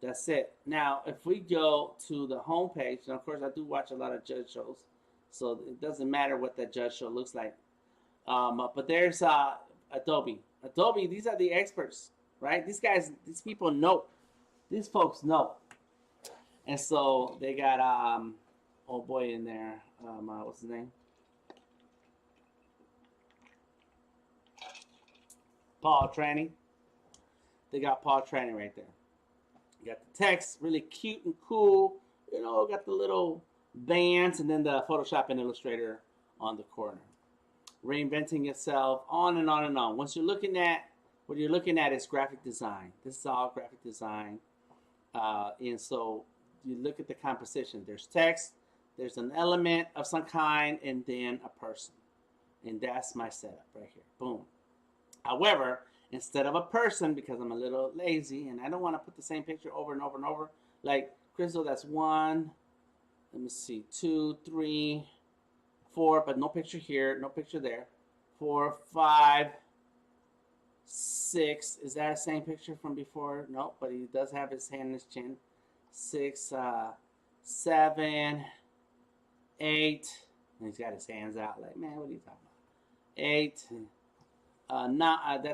That's it. Now, if we go to the home page, and of course I do watch a lot of judge shows, so it doesn't matter what that judge show looks like. But there's Adobe. Adobe, these are the experts, right? These people know. These folks know. And so they got old boy in there. What's his name? Paul Tranny. They got Paul Tranny right there. You got the text, really cute and cool. Got the little bands, and then the Photoshop and Illustrator on the corner. Reinventing yourself, on and on and on. Once you're looking at, what you're looking at is graphic design. This is all graphic design. And so you look at the composition. There's text, there's an element of some kind, and then a person. And that's my setup right here. Boom. However, instead of a person, because I'm a little lazy and I don't want to put the same picture over and over and over. Like Crystal, that's 1, let me see, 2, 3, 4, but no picture here, no picture there. 4, 5, 6. Is that the same picture from before? Nope, but he does have his hand in his chin. 6, 7, 8. And he's got his hands out like, man, what are you talking about? 8. I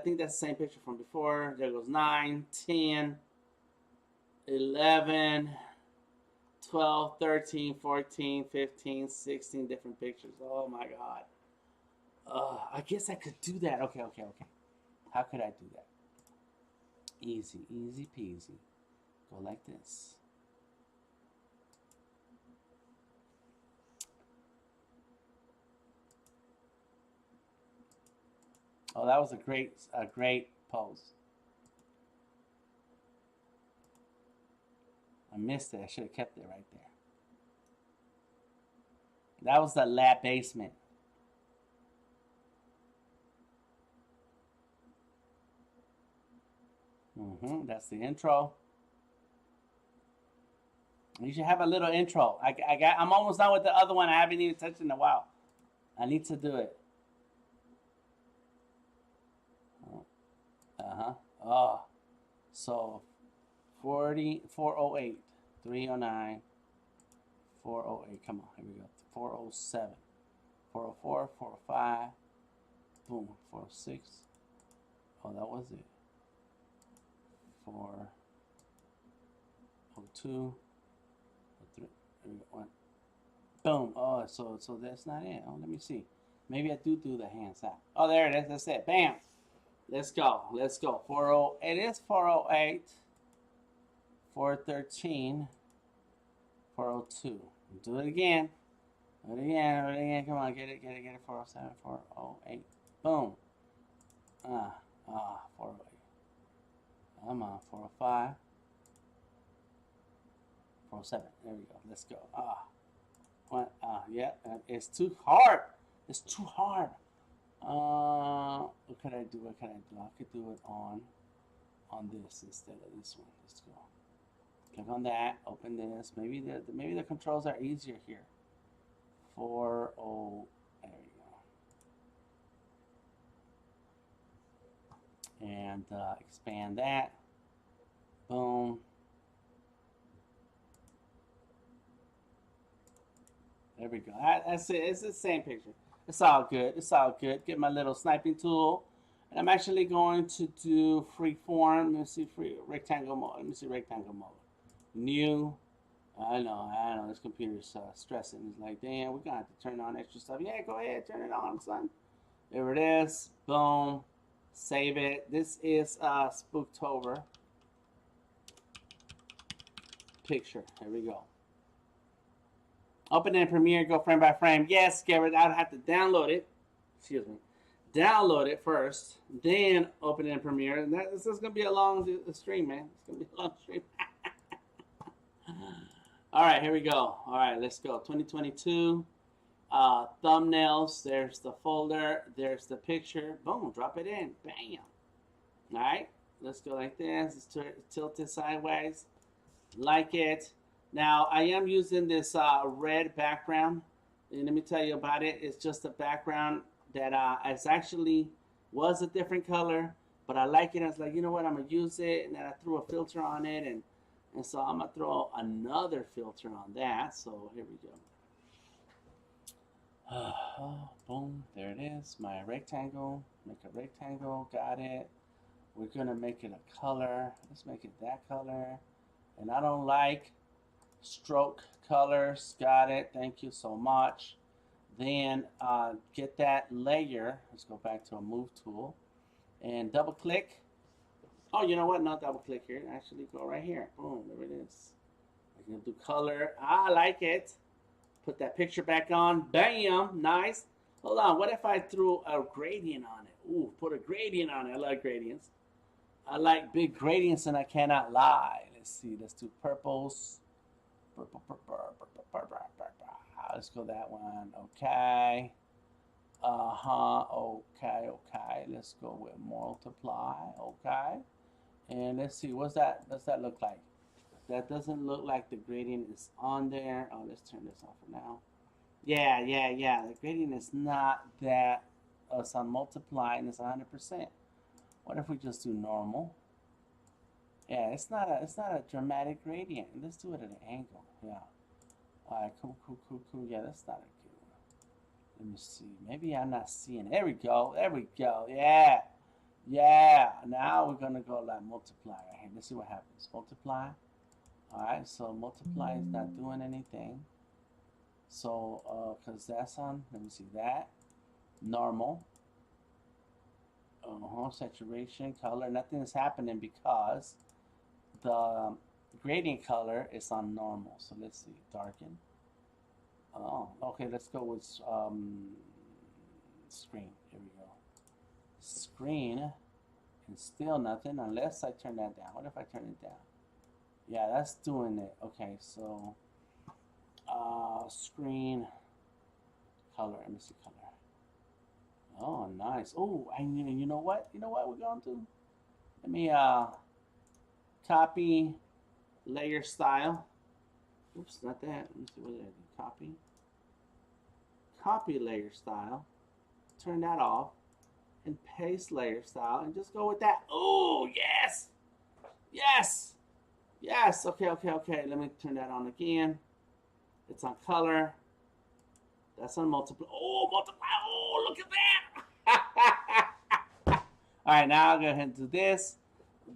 think that's the same picture from before. There goes 9, 10, 11, 12, 13, 14, 15, 16 different pictures. Oh my God. I guess I could do that. Okay. How could I do that? Easy peasy. Go like this. Oh, that was a great pose. I missed it. I should have kept it right there. That was the lab basement. That's the intro. You should have a little intro. I'm almost done with the other one. I haven't even touched it in a while. I need to do it. Oh, so 408, 309, 408. Come on, here we go. 407, 404, 405. Boom, 406. Oh, that was it. 402, 03. There we go. 1. Boom. Oh, so that's not it. Oh, let me see. Maybe I do the hands out. Oh, there it is. That's it. Bam. Let's go. 40. It is 408, 413, 402. Do it again. Come on, get it. 407, 408. Boom. 408. Come on, 405, 407. There we go. Let's go. Yeah. It's too hard. What can I do? I could do it on this instead of this one. Let's go. Click on that. Open this. Maybe the controls are easier here. 40. There we go. And expand that. Boom. There we go. That's it. It's the same picture. It's all good. Get my little sniping tool. And I'm actually going to do freeform. Let me see rectangle mode. New. I know. This computer's stressing. It's like, damn, we're going to have to turn on extra stuff. Yeah, go ahead. Turn it on, son. There it is. Boom. Save it. This is Spooktober picture. Here we go. Open it in Premiere, go frame by frame. Yes, Garrett, I'd have to download it. Excuse me. Download it first, then open it in Premiere. And this is going to be a long stream, man. It's going to be a long stream. All right, here we go. All right, let's go. 2022. Thumbnails. There's the folder. There's the picture. Boom, drop it in. Bam. All right, let's go like this. It's tilted sideways. Like it. Now, I am using this red background, and let me tell you about it. It's just a background that it's actually was a different color, but I like it. I was like, you know what, I'm going to use it, and then I threw a filter on it, and so I'm going to throw another filter on that. So here we go. Boom, there it is, my rectangle. Make a rectangle, got it. We're going to make it a color. Let's make it that color, and I don't like stroke colors. Got it. Thank you so much. Then get that layer. Let's go back to a move tool and double click. Oh, you know what? Not double click here. Actually go right here. Boom. There it is. I'm going to do color. I like it. Put that picture back on. Bam. Nice. Hold on. What if I threw a gradient on it? Ooh, put a gradient on it. I like gradients. I like big gradients, and I cannot lie. Let's see. Let's do purples. Let's go that one. Okay. Okay, okay. Let's go with multiply. Okay. And let's see, what's that? Does that look like? That doesn't look like the gradient is on there. Oh, let's turn this off for now. Yeah. The gradient is not that. It's on multiply and it's 100%. What if we just do normal? Yeah, it's not a dramatic gradient. Let's do it at an angle. Yeah. All right, cool. Yeah, that's not a good one. Let me see. Maybe I'm not seeing it. There we go. Yeah. Now we're gonna go like multiply right here. Let's see what happens. Multiply. All right. So multiply is not doing anything. So because that's on. Let me see that. Normal. Saturation, color. Nothing is happening because the gradient color is on normal. So let's see. Darken. Oh, okay. Let's go with screen. Here we go. Screen. And still nothing unless I turn that down. What if I turn it down? Yeah, that's doing it. Okay, so screen color. Let me see color. Oh, nice. Oh, and you know what? You know what we're going to? Let me copy layer style. Oops, not that. Let me see what did I do. Copy. Copy layer style. Turn that off. And paste layer style and just go with that. Oh, yes. Okay. Let me turn that on again. It's on color. That's on multiply. Oh, multiply. Oh, look at that. All right, now I'll go ahead and do this.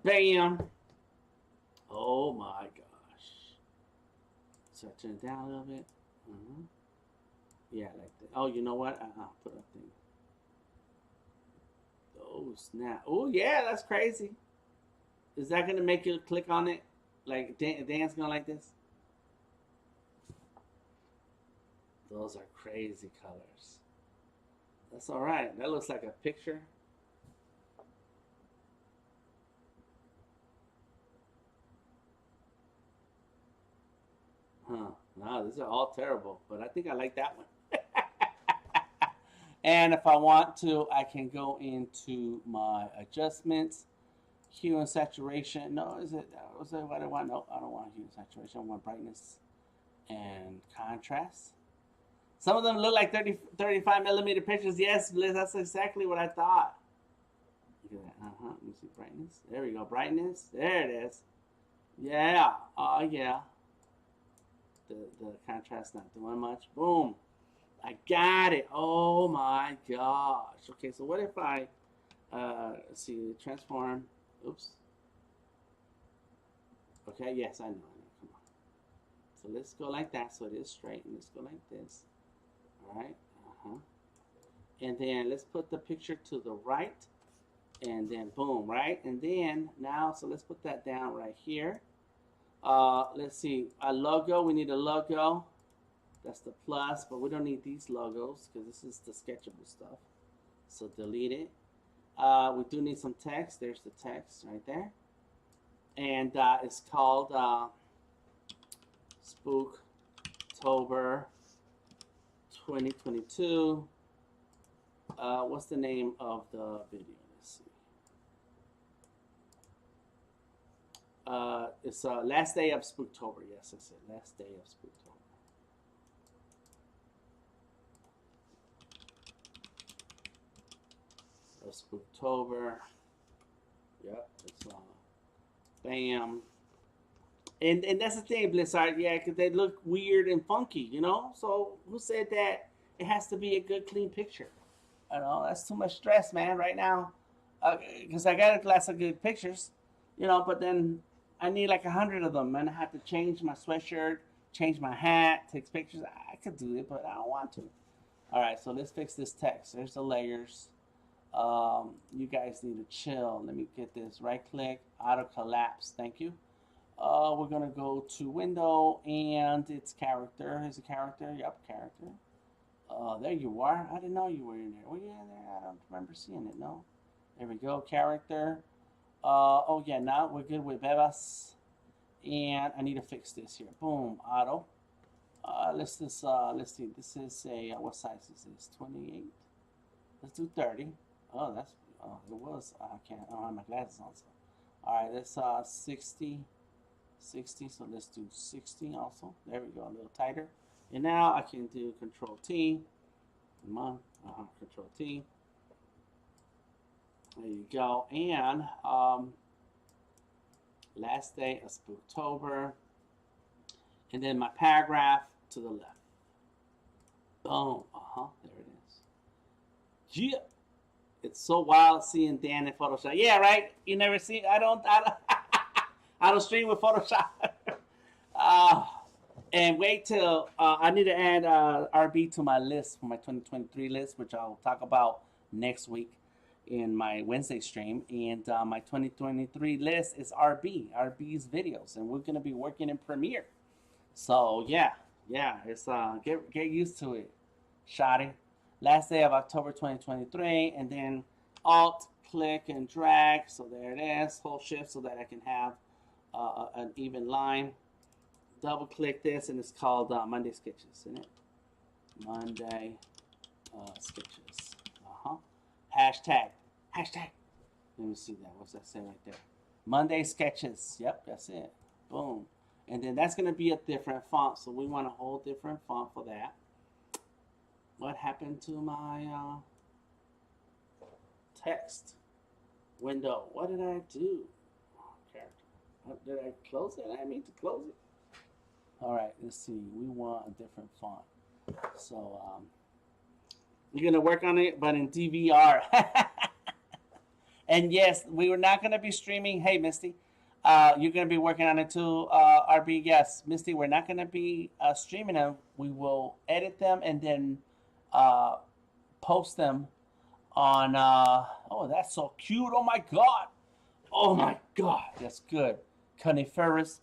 Bam. Oh my gosh. So I turn it down a little bit. Yeah, like that. Oh, you know what? Put up thing. Oh snap! Oh yeah, that's crazy. Is that gonna make you click on it? Like Dan's gonna like this? Those are crazy colors. That's all right. That looks like a picture. Huh? No, these are all terrible. But I think I like that one. And if I want to, I can go into my adjustments, hue and saturation. No, is it what I want? No, I don't want hue and saturation. I want brightness and contrast. Some of them look like 35 millimeter pictures. Yes, Liz, that's exactly what I thought. Look at that. Let me see brightness. There we go. Brightness. There it is. Yeah. Oh, yeah. The contrast not doing much. Boom. I got it. Oh my gosh. Okay, so what if I see transform? Oops. Okay, yes, I know. Come on. So let's go like that. So it is straight, and let's go like this. All right. And then let's put the picture to the right, and then boom, right? And then now, so let's put that down right here. Let's see, a logo. We need a logo. That's the plus, but we don't need these logos because this is the sketchable stuff. So delete it. We do need some text. There's the text right there. And it's called Spooktober 2022. What's the name of the video? Let's see. It's last day of Spooktober. Yes, I said last day of Spooktober. Spooktober. Yep, it's bam. And that's the thing, Blizzard. Yeah, because they look weird and funky, you know. So who said that it has to be a good, clean picture? I know that's too much stress, man. Right now, because I got a class of good pictures, you know. But then I need like 100 of them, and I have to change my sweatshirt, change my hat, take pictures. I could do it, but I don't want to. All right, so let's fix this text. There's the layers. You guys need to chill. Let me get this. Right click, auto collapse. Thank you. We're gonna go to window and it's character. Here's a character. Yep, character. There you are. I didn't know you were in there. Were you in there? I don't remember seeing it. No. There we go. Character. Oh yeah. Now we're good with Bebas. And I need to fix this here. Boom. Auto. Let's see. This is a what size is this? 28. Let's do 30. Oh, that's it was. I don't have my glasses on. So, all right, let's 60, 60. So let's do 60 also. There we go, a little tighter. And now I can do Control T. Come on, Control T. There you go. And last day of Spooktober. And then my paragraph to the left. Boom. There it is. Yeah. It's so wild seeing Dan in Photoshop. Yeah, right. You never see. I don't stream with Photoshop. And wait till I need to add RB to my list for my 2023 list, which I'll talk about next week in my Wednesday stream. And my 2023 list is RB's videos, and we're gonna be working in Premiere. So yeah, it's get used to it, Shotty. Last day of October 2023, and then Alt click and drag. So there it is. Hold Shift so that I can have an even line. Double click this, and it's called Monday Sketches, isn't it? Monday Sketches. Hashtag. Let me see that. What's that say right there? Monday Sketches. Yep, that's it. Boom. And then that's going to be a different font, so we want a whole different font for that. What happened to my text window? What did I do? Character. Did I close it? I didn't mean to close it. All right, let's see. We want a different font. So you're going to work on it, but in DVR. And yes, we were not going to be streaming. Hey, Misty. You're going to be working on it too, RB. Yes, Misty, we're not going to be streaming them. We will edit them and then post them on. Oh, that's so cute. Oh, my God. Oh, my God. That's good. Coniferous.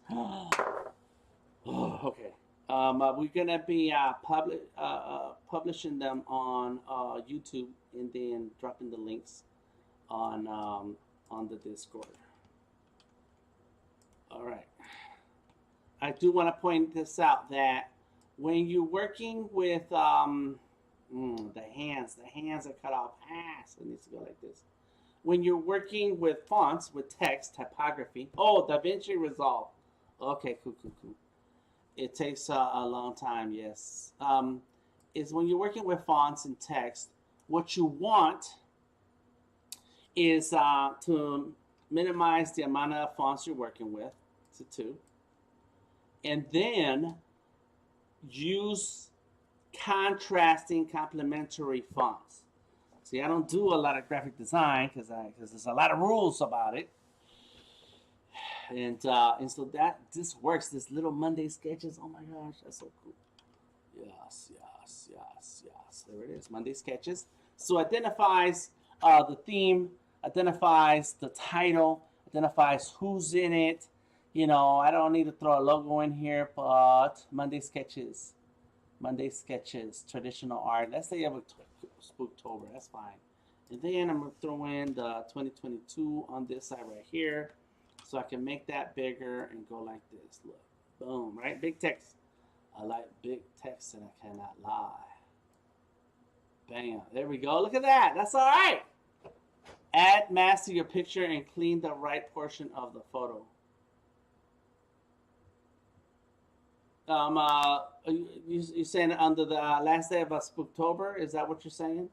Okay. We're going to be publishing them on YouTube and then dropping the links on the Discord. All right. I do want to point this out that when you're working with the hands are cut off. So it needs to go like this. When you're working with fonts, with text, typography. Oh, DaVinci Resolve. Okay, cool. It takes a long time, yes. Is when you're working with fonts and text, what you want is to minimize the amount of fonts you're working with to 2. And then use contrasting complementary fonts. See, I don't do a lot of graphic design because there's a lot of rules about it. And so that this works. This little Monday Sketches. Oh my gosh, that's so cool. Yes. There it is, Monday Sketches. So identifies the theme, identifies the title, identifies who's in it. You know, I don't need to throw a logo in here, but Monday Sketches, traditional art. Let's say you have a Spooktober, that's fine. And then I'm going to throw in the 2022 on this side right here. So I can make that bigger and go like this. Look, boom, right? Big text. I like big text and I cannot lie. Bam, there we go. Look at that. That's all right. Add mask to your picture and clean the right portion of the photo. You saying under the last day of Spooktober? Is that what you're saying?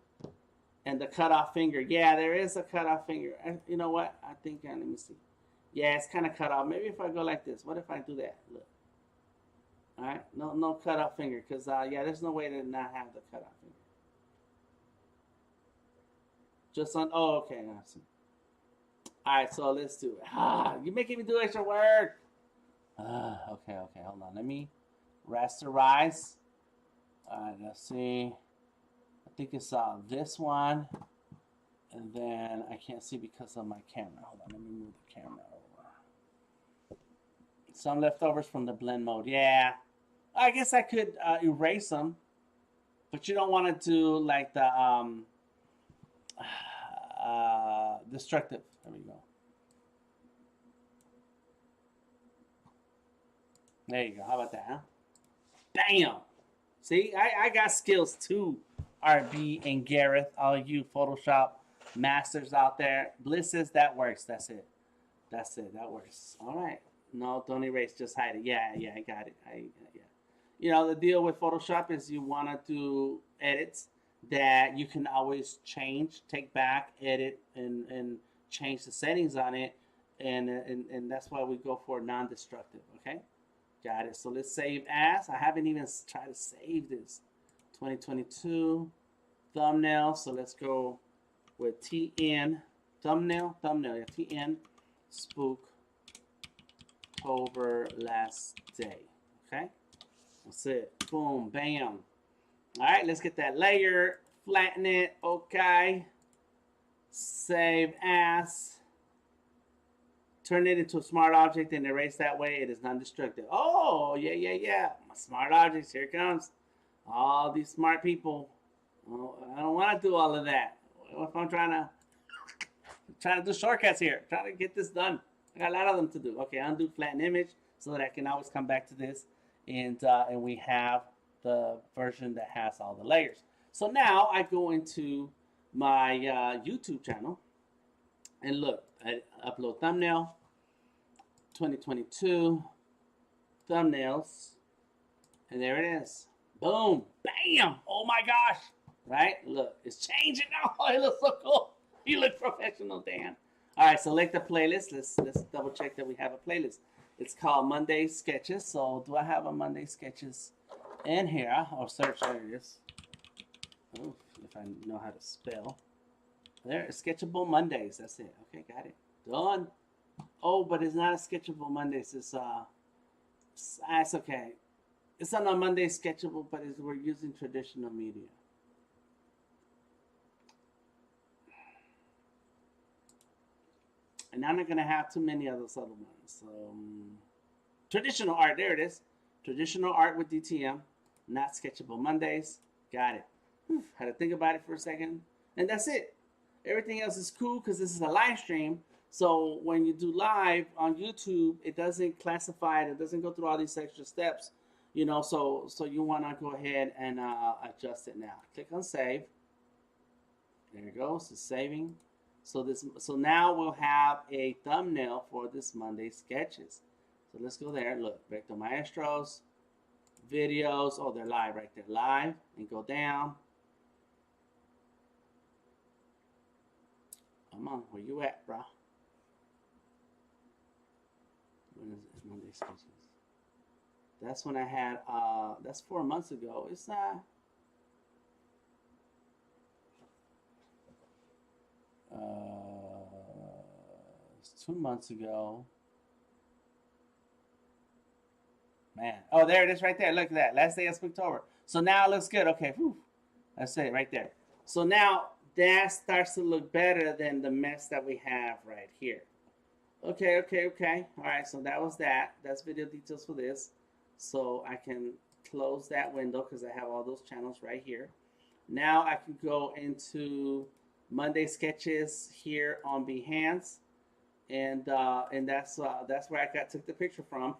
And the cutoff finger. Yeah, there is a cutoff finger. You know what? I think, let me see. Yeah, it's kind of cut off. Maybe if I go like this. What if I do that? Look. All right. No cutoff finger. Because, yeah, there's no way to not have the cutoff finger. Just on. Oh, okay. I see. All right. So let's do it. You're making me do extra work. Okay. Hold on. Let me rasterize. All right. Let's see. I think it's this one. And then I can't see because of my camera. Hold on. Let me move the camera over. Some leftovers from the blend mode. Yeah. I guess I could erase them. But you don't want to do like the destructive. There we go. There you go. How about that, huh? Bam! See, I got skills too. RB and Gareth, all you Photoshop masters out there. Bliss says that works. That's it. That's it. That works. All right. No, don't erase. Just hide it. Yeah, I got it. Yeah. You know, the deal with Photoshop is you want to do edits that you can always change, take back, edit, and change the settings on it. And that's why we go for non-destructive. Okay. Got it. So let's save as. I haven't even tried to save this. 2022 thumbnail. So let's go with TN thumbnail. Yeah, TN Spooktober last day. Okay. That's it. Boom. Bam. All right. Let's get that layer. Flatten it. Okay. Save as. Turn it into a smart object and erase that way. It is non-destructive. Oh, yeah. My smart objects, here it comes. All these smart people. Oh, I don't want to do all of that. If I'm trying to do shortcuts here, trying to get this done. I got a lot of them to do. Okay, undo flatten image so that I can always come back to this, and we have the version that has all the layers. So now I go into my YouTube channel and look. I upload thumbnail. 2022 thumbnails, and there it is. Boom, bam. Oh my gosh. Right, look, it's changing now. Oh, it looks so cool. You look professional, Dan. All right, select the playlist. Let's double check that we have a playlist. It's called Monday Sketches. So do I have a Monday Sketches in here? Or search, there it is. Oh, if I know how to spell. There, Sketchable Mondays. That's it. Okay, got it. Done. Oh, but it's not a Sketchable Mondays. It's that's okay. It's not a Monday Sketchable, but we're using traditional media. And I'm not gonna have too many of those other ones. So, traditional art. There it is. Traditional art with DTM, not Sketchable Mondays. Got it. Whew, had to think about it for a second, and that's it. Everything else is cool because this is a live stream. So when you do live on YouTube, it doesn't classify it. It doesn't go through all these extra steps, you know. So you want to go ahead and adjust it now. Click on save. There it goes. It's saving. So now we'll have a thumbnail for this Monday sketches. So let's go there. Look, back to Maestros, videos. Oh, they're live right there. Live, and go down. Come on, where you at, bro? When is it? Monday sketches. That's when I had. That's 4 months ago. It's not. It's 2 months ago. Man. Oh, there it is right there. Look at that. Last day of Spooktober. So now it looks good. Okay. Whew. That's it right there. So now that starts to look better than the mess that we have right here. Okay. All right. So that was that. That's video details for this. So I can close that window because I have all those channels right here. Now I can go into Monday sketches here on Behance, and that's where I took the picture from.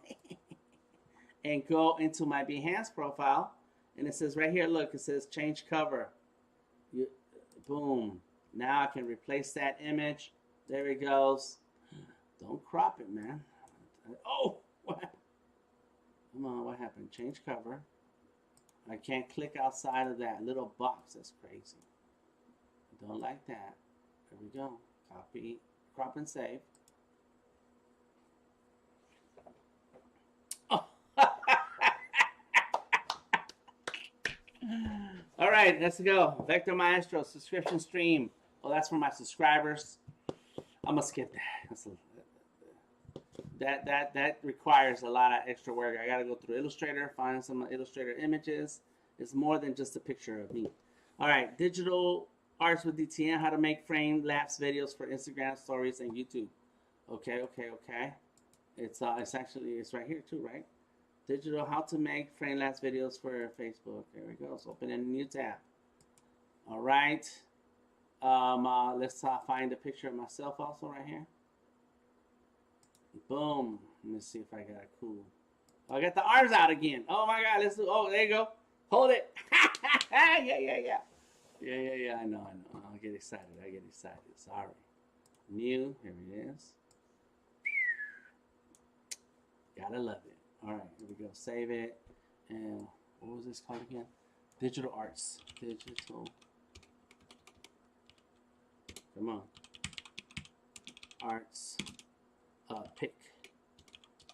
And go into my Behance profile, and it says right here, look, it says change cover. Boom. Now I can replace that image. There it goes. Don't crop it, man. Oh, what happened? Come on, what happened? Change cover. I can't click outside of that little box. That's crazy. Don't like that. There we go. Copy, crop, and save. Oh. All right, let's go. Vector Maestro subscription stream. Oh, that's for my subscribers. I'm gonna skip that. That requires a lot of extra work. I gotta go through Illustrator, find some Illustrator images. It's more than just a picture of me. All right, digital arts with DTM, how to make frame lapse videos for Instagram stories and YouTube. Okay. It's right here too, right? Digital, how to make frame lapse videos for Facebook. There we go. So open a new tab. All right. Let's find a picture of myself also right here. Boom. Let me see if I got a cool. Oh, I got the arms out again. Oh my God. Let's do. Oh, there you go. Hold it. Yeah. Yeah. I know. I get excited. Sorry. New. Here it is. Gotta love it. All right, here we go. Save it. And what was this called again? Digital Arts. Digital. Come on. Arts. Pick.